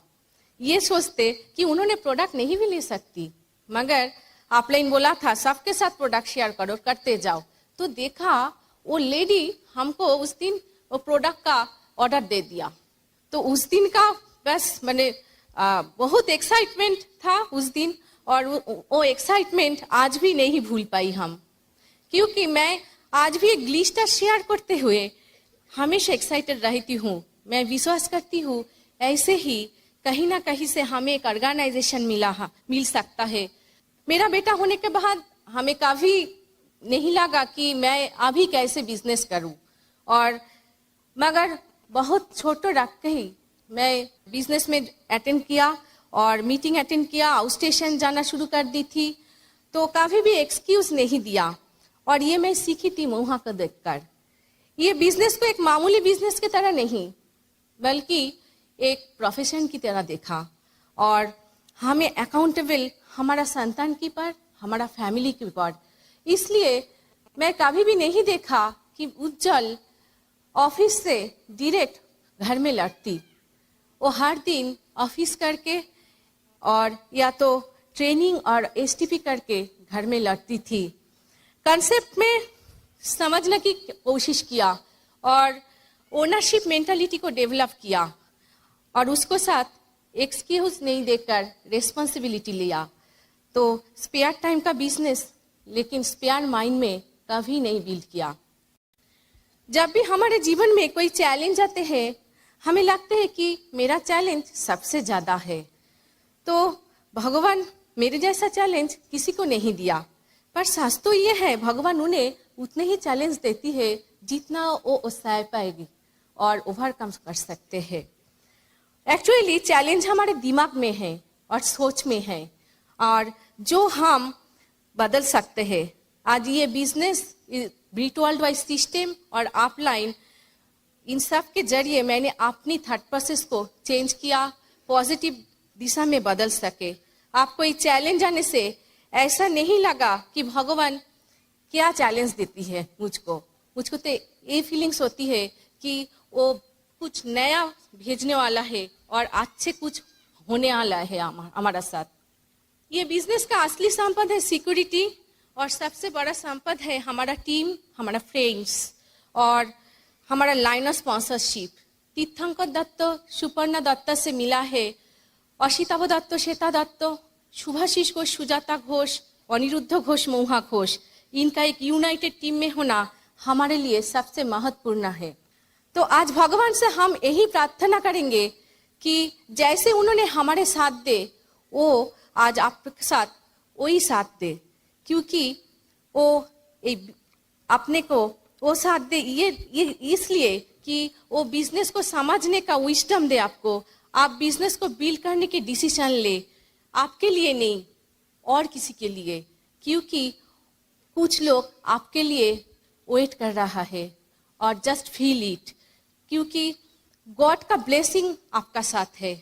ये सोचते कि उन्होंने प्रोडक्ट नहीं भी ले सकती, मगर ऑफलाइन बोला था सबके साथ प्रोडक्ट शेयर करो, करते जाओ। तो देखा वो लेडी हमको उस दिन वो प्रोडक्ट का ऑर्डर दे दिया। तो उस दिन का बस मैंने बहुत एक्साइटमेंट था उस दिन, और वो एक्साइटमेंट आज भी नहीं भूल पाई हम, क्योंकि मैं आज भी एक ग्लिस्टर शेयर करते हुए हमेशा एक्साइटेड रहती हूँ। मैं विश्वास करती हूँ ऐसे ही कहीं ना कहीं से हमें एक ऑर्गेनाइजेशन मिल सकता है। मेरा बेटा होने के बाद हमें कभी नहीं लगा कि मैं अभी कैसे बिजनेस करूं, और मगर बहुत छोटा रख के ही मैं बिजनेस में अटेंड किया और मीटिंग अटेंड किया, आउट स्टेशन जाना शुरू कर दी थी। तो कभी भी एक्सक्यूज नहीं दिया, और ये मैं सीखी थी वहां को देखकर। ये बिजनेस को एक मामूली बिजनेस की तरह नहीं बल्कि एक प्रोफेशन की तरह देखा, और हमें अकाउंटेबल हमारा संतान की पर, हमारा फैमिली के ऊपर। इसलिए मैं कभी भी नहीं देखा कि उज्जवल ऑफिस से डायरेक्ट घर में लौटती। वो हर दिन ऑफिस करके और या तो ट्रेनिंग और STP करके घर में लौटती थी। कंसेप्ट में समझने की कोशिश किया और ओनरशिप मेंटालिटी को डेवलप किया, और उसको साथ एक्सक्यूज नहीं देकर रिस्पॉन्सिबिलिटी लिया। तो स्पेयर टाइम का बिजनेस, लेकिन स्पेयर माइंड में कभी नहीं बिल्ड किया। जब भी हमारे जीवन में कोई चैलेंज आते हैं, हमें लगता है कि मेरा चैलेंज सबसे ज़्यादा है, तो भगवान मेरे जैसा चैलेंज किसी को नहीं दिया। पर सच तो ये है, भगवान उन्हें उतने ही चैलेंज देती है जितना वो सह पाएगी और ओवरकम कर सकते हैं। एक्चुअली चैलेंज हमारे दिमाग में है और सोच में है, और जो हम बदल सकते हैं। आज ये business, Breach world wide system और ऑफलाइन, इन सब के जरिए मैंने अपनी थॉट प्रोसेस को चेंज किया, पॉजिटिव दिशा में बदल सके। आपको ये चैलेंज आने से ऐसा नहीं लगा कि भगवान क्या चैलेंज देती है मुझको तो ये फीलिंग्स होती है कि वो कुछ नया भेजने वाला है और आज से कुछ होने वाला है हमारा साथ। ये बिजनेस का असली संपद है सिक्योरिटी, और सबसे बड़ा संपद है हमारा टीम, हमारा फ्रेंड्स और हमारा लाइन ऑफ स्पॉन्सरशिप। तीर्थंकर दत्त सुपर्णा दत्त से मिला है, अशिताभ दत्त, श्वेता दत्त, शुभाशीष घोष, सुजाता घोष, अनिरुद्ध घोष, महुआ घोष, इनका एक यूनाइटेड टीम में होना हमारे लिए सबसे महत्वपूर्ण है। तो आज भगवान से हम यही प्रार्थना करेंगे कि जैसे उन्होंने हमारे साथ दे, वो आज आपके साथ वही साथ दे, क्योंकि वो अपने को वो साथ दे ये इसलिए कि वो बिजनेस को समझने का विजडम दे आपको। आप बिजनेस को बिल्ड करने के डिसीजन ले, आपके लिए नहीं और किसी के लिए, क्योंकि कुछ लोग आपके लिए वेट कर रहा है। और जस्ट फील इट, क्योंकि गॉड का ब्लेसिंग आपका साथ है,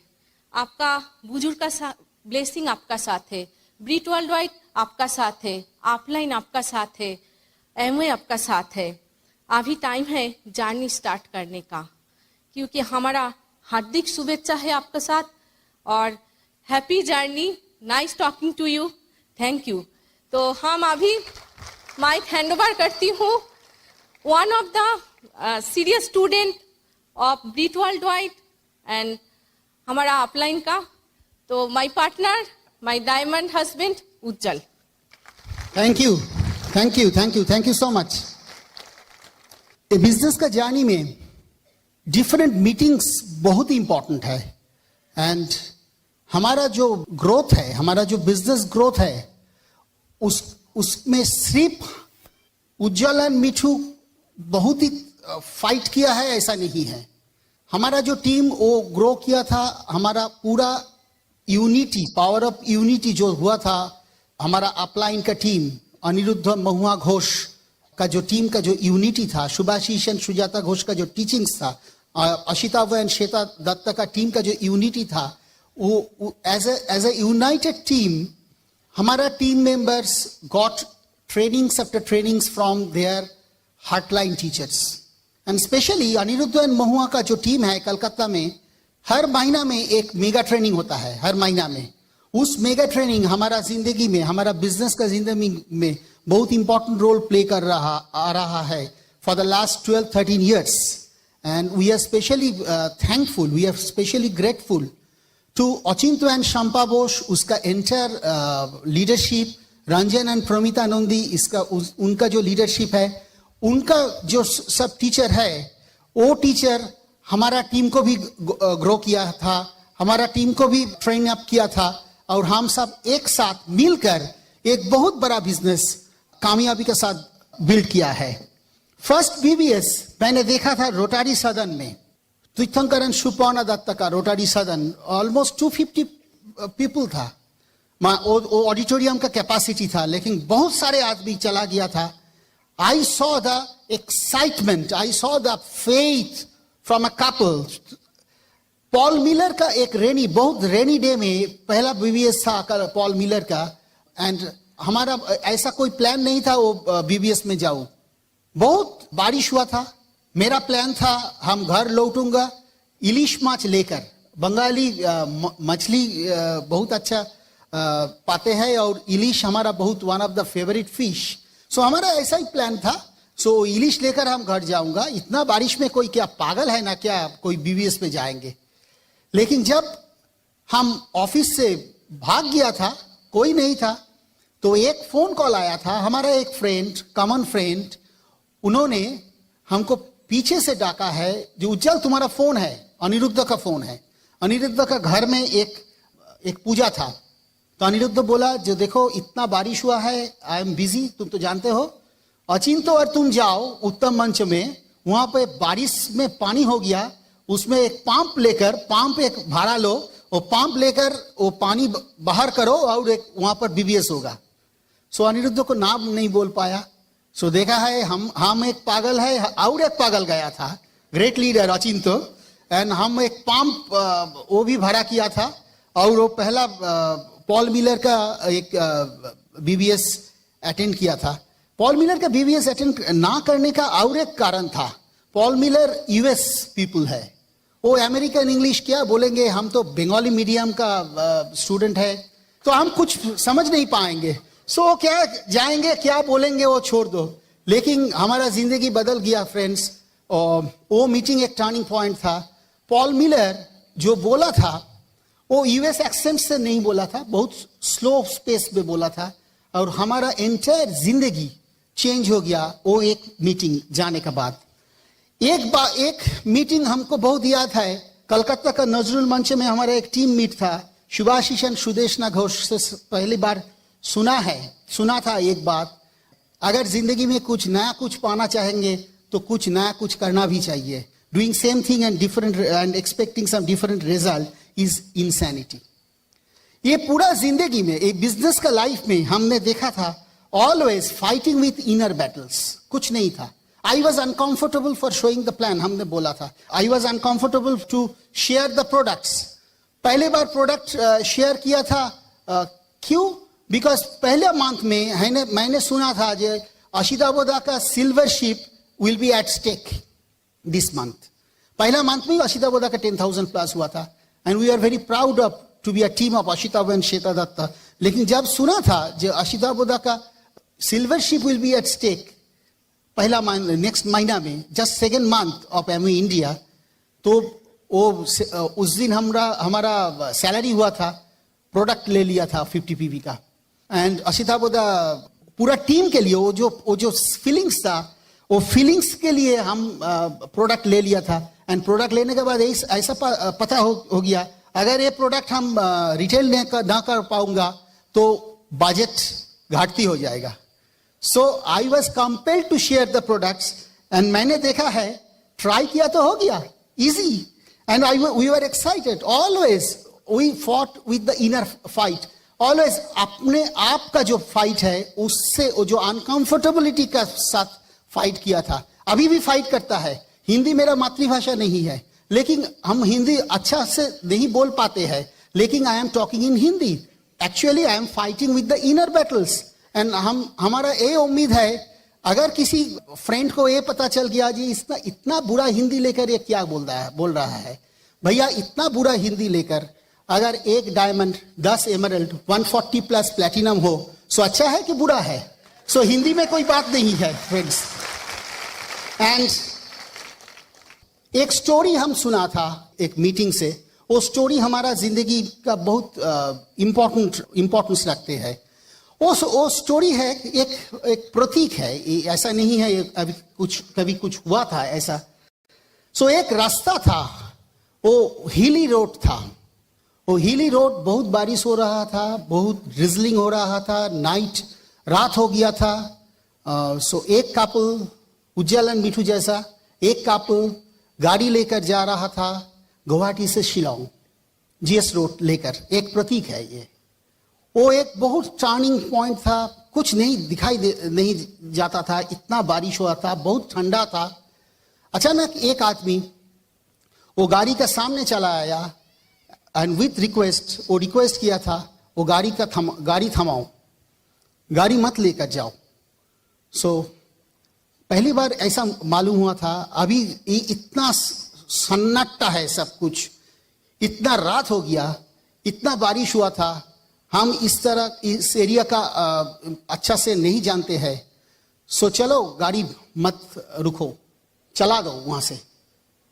आपका बुजुर्ग का ब्लेसिंग आपका साथ है, ब्रीट वर्ल्ड वाइड आपका साथ है, ऑफलाइन आपका साथ है, एमवे आपका साथ है। अभी टाइम है जर्नी स्टार्ट करने का, क्योंकि हमारा हार्दिक शुभेच्छा है आपके साथ और happy journey. Nice talking to you, thank you. तो हम अभी माइक हैंड ओवर करती हूँ one of the serious student of Britt world wide and हमारा ऑफलाइन का, तो my partner, my diamond husband Ujjwal. Thank you, thank you, thank you, thank you so much. Business का जर्नी में डिफरेंट मीटिंग्स बहुत ही इंपॉर्टेंट है, एंड हमारा जो ग्रोथ है, हमारा जो बिजनेस ग्रोथ है, उसमें सिर्फ उज्जवल एंड मिठू बहुत ही फाइट किया है ऐसा नहीं है। हमारा जो टीम वो ग्रो किया था, हमारा पूरा यूनिटी, पावर ऑफ यूनिटी जो हुआ था, हमारा अपलाइन का टीम, अनिरुद्ध महुआ घोष का जो टीम का जो यूनिटी था, शुभाशीष एंड सुजाता घोष का जो टीचिंग्स था, अशिताभ एंड श्वेता दत्त का टीम का जो यूनिटी था, वो एज ए यूनाइटेड टीम, हमारा team members got trainings after trainings from their hardline teachers, and especially Aniruddha and Mahua का जो टीम है कलकत्ता में, हर महीना में एक मेगा ट्रेनिंग होता है, हर महीना में। उस मेगा ट्रेनिंग हमारा जिंदगी में, हमारा बिजनेस का जिंदगी में बहुत इंपॉर्टेंट रोल प्ले कर रहा है for the last 12-13 years, and we are specially thankful, we are specially grateful to Ochinto and Shampa Bosch, उसका entire leadership, Ranjan and Pramita Nandi, इसका उनका जो लीडरशिप है, उनका जो सब टीचर है, वो टीचर हमारा टीम को भी ग्रो किया था, हमारा टीम को भी ट्रेन अप किया था, और हम सब एक साथ मिलकर एक बहुत बड़ा बिजनेस कामयाबी के साथ बिल्ड किया है। फर्स्ट बीबीएस मैंने देखा था रोटारी सदन में, तीर्थंकर सुपर्णा दत्त का रोटारी सदन, ऑलमोस्ट 250 पीपल था, वो ऑडिटोरियम का कैपेसिटी था, लेकिन बहुत सारे आदमी चला गया था। I saw the excitement, I saw the faith from a couple. Paul Miller का एक बहुत रेनी डे में पहला बीबीएस था पॉल मिलर का, एंड हमारा ऐसा कोई प्लान नहीं था वो बीबीएस में जाऊं। बहुत बारिश हुआ था, मेरा प्लान था हम घर लौटूंगा इलिश माछ लेकर, बंगाली मछली बहुत अच्छा पाते हैं, और इलिश हमारा बहुत one of the favourite fish. So हमारा ऐसा ही प्लान था, सो इलिश लेकर हम घर जाऊंगा। इतना बारिश में कोई क्या पागल है ना, क्या कोई बीबीएस पे जाएंगे। लेकिन जब हम ऑफिस से भाग गया था, कोई नहीं था। तो एक फोन कॉल आया था, हमारा एक फ्रेंड, कॉमन फ्रेंड, उन्होंने हमको पीछे से डाका है, जो उज्जवल तुम्हारा फोन है, अनिरुद्ध का फोन है। अनिरुद्ध का घर में एक पूजा था। तो अनिरुद्ध बोला, जो देखो इतना बारिश हुआ है, आई एम बिजी, तुम तो जानते हो, अचिंतो और तुम जाओ उत्तम मंच में, वहां पे बारिश में पानी हो गया, उसमें एक पंप एक भाड़ा लो, और पंप लेकर वो पानी बाहर करो, और एक वहां पर बीबीएस होगा। सो अनिरुद्ध को नाम नहीं बोल पाया। सो देखा है, हम एक पागल है, और एक पागल गया था, ग्रेट लीडर अचिंतो, एंड हम एक पंप वो भी भाड़ा किया था, और वो पहला पॉल मिलर का एक बीबीएस अटेंड किया था। पॉल मिलर का बीबीएस अटेंड ना करने का और एक कारण था, पॉल मिलर यूएस पीपल है, वो अमेरिकन इंग्लिश क्या बोलेंगे, हम तो बंगाली मीडियम का स्टूडेंट है, तो हम कुछ समझ नहीं पाएंगे। सो क्या जाएंगे, क्या बोलेंगे, वो छोड़ दो। लेकिन हमारा जिंदगी बदल गया फ्रेंड्स, और वो मीटिंग एक टर्निंग पॉइंट था। पॉल मिलर जो बोला था वो यूएस एक्सेंट से नहीं बोला था, बहुत स्लो स्पेस में बोला था, और हमारा एंटायर जिंदगी चेंज हो गया वो एक मीटिंग जाने के बाद। एक मीटिंग हमको बहुत याद है, कलकत्ता का नजरुल मंच में हमारा एक टीम मीट था। शुभाशीष एंड सुदेशना घोष से पहली बार सुना था एक बात, अगर जिंदगी में कुछ नया कुछ पाना चाहेंगे तो कुछ नया कुछ करना भी चाहिए। Doing same thing and expecting some different result is insanity. ये पूरा जिंदगी में, एक बिजनेस का लाइफ में हमने देखा था, always fighting with inner battles, कुछ नहीं था। I was uncomfortable for showing the plan, हमने बोला था। I was uncomfortable to share the products. पहले बार प्रोडक्ट शेयर किया था, क्यों? बिकॉज पहले मंथ में मैंने सुना था जो अशिताबोदा का silver ship will be at stake this month. पहला मंथ में अशिताबोदा का 10,000 प्लस हुआ था, and we are very proud of to be a team of Ashitaboda and Shweta Datta. लेकिन जब सुना था जो अशिताबोदा का silver ship will be at stake पहला नेक्स्ट महीना में, just second month of MV India, तो उस दिन हमारा सैलरी हुआ था, प्रोडक्ट ले लिया था 50 पीवी का। एंड अशिताबोदा पूरा टीम के लिए वो जो फीलिंग्स था, वो फीलिंग्स के लिए हम प्रोडक्ट ले लिया था। एंड प्रोडक्ट लेने के बाद ऐसा पता हो गया, अगर ये प्रोडक्ट हम रिटेल ना कर पाऊंगा तो बजट घाटती हो जाएगा। So I was compelled to share the products, and मैंने देखा है, ट्राई किया तो हो गया easy, and we were excited. Always we fought with the inner fight, always अपने आप का जो फाइट है उससे, वो जो अनकंफर्टेबिलिटी का साथ फाइट किया था, अभी भी फाइट करता है। हिंदी मेरा मातृभाषा नहीं है, लेकिन हम हिंदी अच्छा से नहीं बोल पाते हैं, लेकिन I am talking in Hindi. Actually I am fighting with the inner battles, and हमारा ये उम्मीद है, अगर किसी फ्रेंड को ये पता चल गया जी इतना बुरा हिंदी लेकर ये क्या बोल रहा है, भैया इतना बुरा हिंदी लेकर अगर एक डायमंड, 10 एमरल्ड, 140 प्लस प्लेटिनम हो, सो अच्छा है कि बुरा है? सो हिंदी में कोई बात नहीं है फ्रेंड्स। एंड एक स्टोरी हम सुना था एक मीटिंग से, वो स्टोरी हमारा जिंदगी का बहुत इंपॉर्टेंस रखते हैं। वो स्टोरी है, एक प्रतीक है, ऐसा नहीं है अभी कभी कुछ हुआ था ऐसा। सो एक रास्ता था, वो हिली रोड था। वो हिली रोड, बहुत बारिश हो रहा था, बहुत ड्रिजलिंग हो रहा था, रात हो गया था। सो एक कपल, उज्जवल एंड मिठू जैसा एक कपल गाड़ी लेकर जा रहा था गुवाहाटी से शिलोंग, जीएस रोड लेकर। एक प्रतीक है ये। वो एक बहुत टर्निंग पॉइंट था, कुछ नहीं जाता था, इतना बारिश हुआ था, बहुत ठंडा था। अचानक एक आदमी वो गाड़ी का सामने चला आया, एंड विथ रिक्वेस्ट, वो रिक्वेस्ट किया था, वो गाड़ी थमाओ, गाड़ी मत लेकर जाओ। सो पहली बार ऐसा मालूम हुआ था, अभी इतना सन्नाटा है सब कुछ, इतना रात हो गया, इतना बारिश हुआ था, हम इस एरिया का अच्छा से नहीं जानते हैं। सो चलो गाड़ी मत रुको, चला दो वहां से।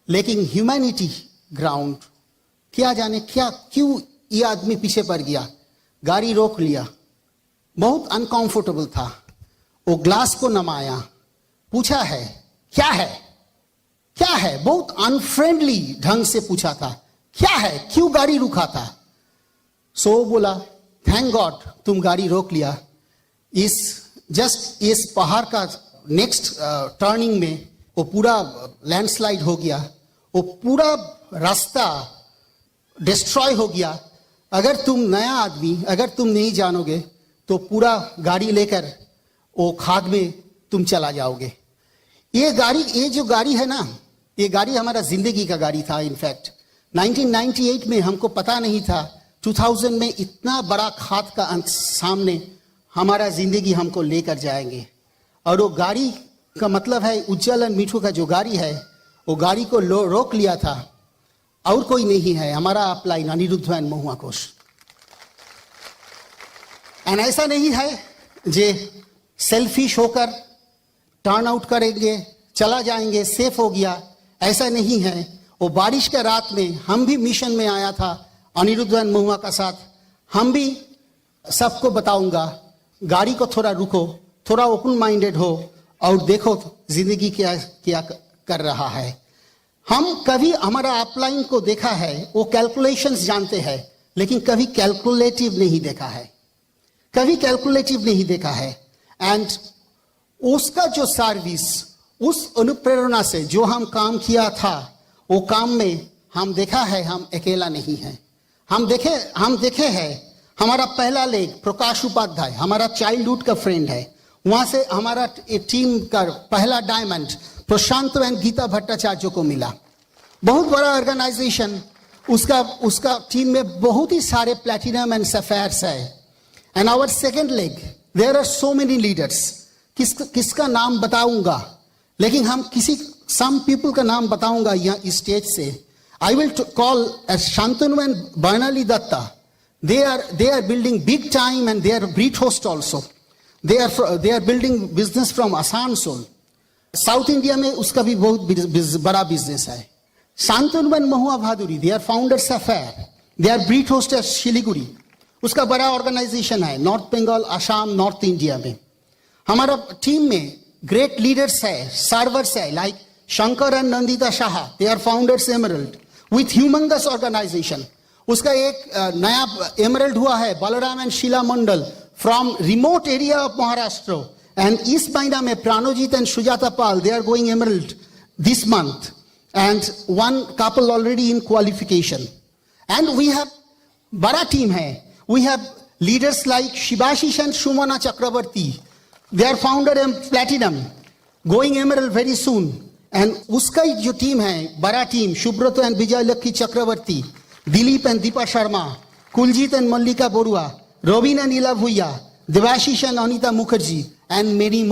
लेकिन ह्यूमैनिटी ग्राउंड, क्या जाने क्यों ये आदमी पीछे पड़ गया, गाड़ी रोक लिया, बहुत अनकंफर्टेबल था। वो ग्लास को नमाया, पूछा है क्या है, क्या है, बहुत अनफ्रेंडली ढंग से पूछा था, क्या है, क्यों गाड़ी रुका था। सो बोला थैंक गॉड तुम गाड़ी रोक लिया, इस पहाड़ का नेक्स्ट टर्निंग में वो पूरा लैंडस्लाइड हो गया, वो पूरा रास्ता डिस्ट्रॉय हो गया। अगर तुम नया आदमी, अगर तुम नहीं जानोगे तो पूरा गाड़ी लेकर वो खाद में तुम चला जाओगे। ये जो गाड़ी है ना, ये गाड़ी हमारा जिंदगी का गाड़ी था। इनफैक्ट 1998 में हमको पता नहीं था 2000 में इतना बड़ा खाद का सामने हमारा जिंदगी हमको लेकर जाएंगे। और वो गाड़ी का मतलब है उज्जवल एंड मीठू का जो गाड़ी है, वो गाड़ी को रोक लिया था और कोई नहीं है, हमारा अपलाइन अनिरुद्ध एंड महुआ कोश। एंड ऐसा नहीं है जे सेल्फिश होकर टर्न आउट करेंगे, चला जाएंगे, सेफ हो गया, ऐसा नहीं है। वो बारिश के रात में हम भी मिशन में आया था अनिरुद्ध एंड महुआ का साथ। हम भी सबको बताऊंगा गाड़ी को थोड़ा रुको, थोड़ा ओपन माइंडेड हो और देखो जिंदगी क्या क्या कर रहा है। हम कभी हमारा अपलाइन को देखा है, वो कैलकुलेशंस जानते हैं, लेकिन कभी कैलकुलेटिव नहीं देखा है, कभी कैलकुलेटिव नहीं देखा है। एंड उसका जो सर्विस, उस अनुप्रेरणा से जो हम काम किया था, वो काम में हम देखा है हम अकेला नहीं है। हम देखे हैं हमारा पहला लेग प्रकाश उपाध्याय हमारा चाइल्डहुड का फ्रेंड है, वहां से हमारा टीम का पहला डायमंड प्रशांत एंड गीता भट्टाचार्य को मिला। बहुत बड़ा ऑर्गेनाइजेशन, उसका टीम में बहुत ही सारे प्लैटिनम एंड सफेयर्स है। And our second leg there are so many leaders, किसका नाम बताऊंगा, लेकिन हम सम पीपल का नाम बताऊंगा यहाँ इस स्टेज से। I will call as Shantanu and Barnali Datta. They are building big time and they are Brit host also. They are building business from Asansol. South India में उसका भी बहुत बड़ा बिजनेस है। Shantanu and Mahua Bhaduri, they are founders affair. They are Brit host at Siliguri, उसका बड़ा ऑर्गेनाइजेशन है north Bengal, Assam, north India में। हमारा टीम में ग्रेट लीडर्स है, सर्वर्स है, like Shankar and Nandita Shah, they are founders emerald with humongous organization. उसका एक नया एमरल्ड हुआ है Balram and Sheela Mandal from remote area of Maharashtra. And इस महीना में Pranojit and Sujata Pal, they are going emerald this month and one couple already in qualification. And we have बड़ा टीम है, we have leaders like Shivashish and Sumana Chakraborty, they are founder M platinum going emerald very soon. And उसका जो टीम है बड़ा team, Subrata and Vijay Lucky Chakraborty, Dilip and Deepa Sharma, Kuljeet and Mallika Barua, Robin and Ila Bhuiya, Debashish and Anita Mukherjee and many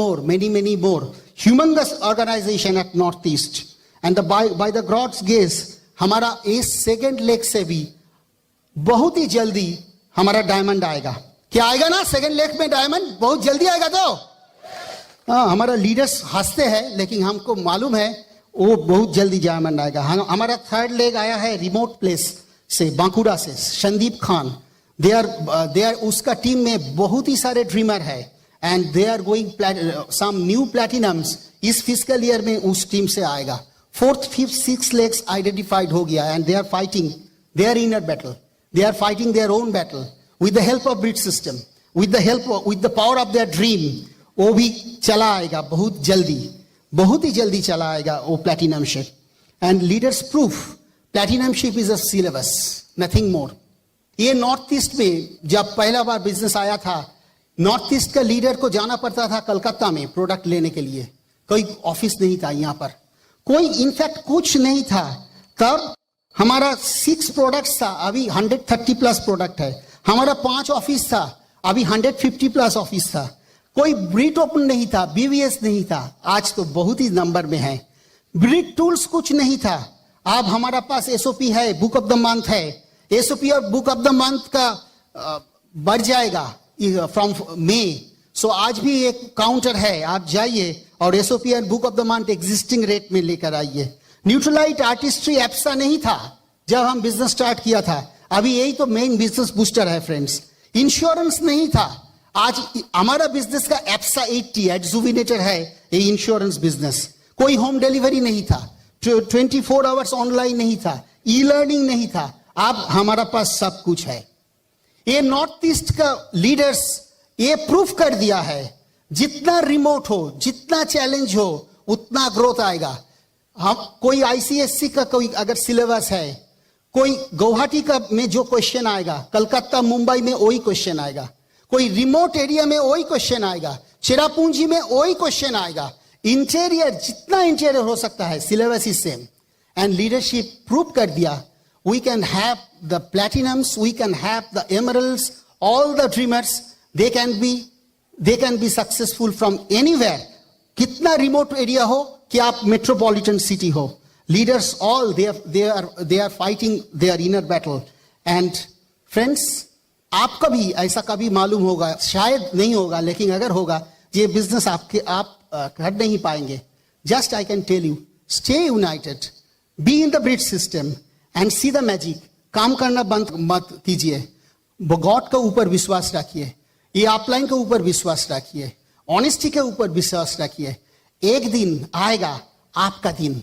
more. Humongous organization eight north east. And by the gods grace हमारा इस सेकेंड लेग से भी बहुत ही जल्दी हमारा डायमंड आएगा। क्या आएगा ना सेकेंड लेग में डायमंड बहुत जल्दी आएगा। तो हाँ, हमारा लीडर्स हंसते हैं, लेकिन हमको मालूम है वो बहुत जल्दी डायमंड आएगा। हमारा थर्ड लेग आया है रिमोट प्लेस से, बांकुड़ा से, संदीप खान। दे आर उसका टीम में बहुत ही सारे ड्रीमर है and they are going some new platinums इस फिजिकल ईयर में उस टीम से आएगा। Fourth, fifth, six legs identified हो गया and they are fighting their inner battle, they are fighting their own battle with the help of brit system, with the power of their dream. वो भी चला आएगा बहुत जल्दी, बहुत ही जल्दी चला आएगा वो platinum ship. And leaders proof platinum ship is a syllabus, nothing more. ये नॉर्थ ईस्ट में जब पहला बार बिजनेस आया था, नॉर्थ ईस्ट का लीडर को जाना पड़ता था कलकत्ता में प्रोडक्ट लेने के लिए। कोई ऑफिस नहीं था यहाँ पर, कोई इनफैक्ट कुछ नहीं था। तब हमारा 6 प्रोडक्ट्स था, अभी 130 प्लस प्रोडक्ट है। हमारा 5 ऑफिस था, अभी 150 प्लस ऑफिस था। कोई ब्रिट ओपन नहीं था, बीवीएस नहीं था, आज तो बहुत ही नंबर में है। ब्रिट टूल्स कुछ नहीं था, अब हमारा पास एसओपी है, बुक ऑफ द मंथ है। एसओपी और बुक ऑफ द मंथ का बढ़ जाएगा फ्रॉम मई। सो आज भी एक काउंटर है, आप जाइए और SOP and book of the month existing rate में लेकर आइए। न्यूट्रलाइट आर्टिस्ट्री एप्सा नहीं था जब हम बिजनेस स्टार्ट किया था, अभी यही तो मेन बिजनेस बूस्टर है फ्रेंड्स। इंश्योरेंस नहीं था। आज हमारा बिजनेस का एप्सा 80 एडजुविनेटर है, ये इंश्योरेंस बिजनेस। कोई होम डिलीवरी नहीं था, 24 आवर्स ऑनलाइन नहीं था, ई लर्निंग नहीं था। अब हमारा पास सब कुछ है। ये नॉर्थ ईस्ट का लीडर्स ये प्रूफ कर दिया है, जितना रिमोट हो, जितना चैलेंज हो, उतना ग्रोथ आएगा। हम कोई आईसीएससी का कोई अगर सिलेबस है, कोई गुवाहाटी का में जो क्वेश्चन आएगा, कलकत्ता मुंबई में वही क्वेश्चन आएगा, कोई रिमोट एरिया में वही क्वेश्चन आएगा, चिरापुंजी में वही क्वेश्चन आएगा। इंटीरियर जितना इंटीरियर हो सकता है, syllabus is same. And leadership prove कर दिया, we can have the platinums, we can have the emeralds, all the dreamers, they can be successful from anywhere. कितना remote area हो कि आप metropolitan city हो, leaders all they are fighting their inner battle. And friends, आपका भी ऐसा कभी मालूम होगा, शायद नहीं होगा, लेकिन अगर होगा, ये business आप कर नहीं पाएंगे। Just I can tell you, stay united, be in the bridge system and see the magic. काम करना बंद मत कीजिए, गॉड के ऊपर विश्वास रखिए, ये अपलाइन के ऊपर विश्वास रखिए, ऑनेस्टी के ऊपर विश्वास रखिए। एक दिन आएगा आपका दिन।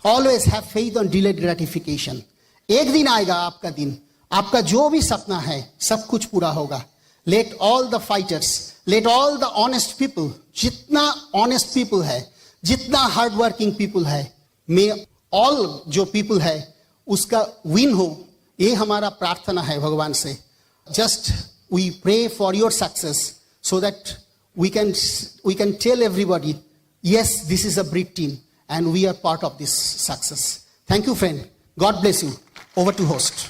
Always have faith on delayed gratification. एक दिन आएगा आपका दिन, आपका जो भी सपना है सब कुछ पूरा होगा। Let all the fighters, let all the honest people, जितना ऑनेस्ट पीपल है, जितना हार्ड वर्किंग पीपल है, मे ऑल जो पीपल है उसका विन हो, ये हमारा प्रार्थना है भगवान से। Just we pray for your success so that we can tell everybody, yes, this is a BRIT team and we are part of this success. Thank you, friend. God bless you. Over to host.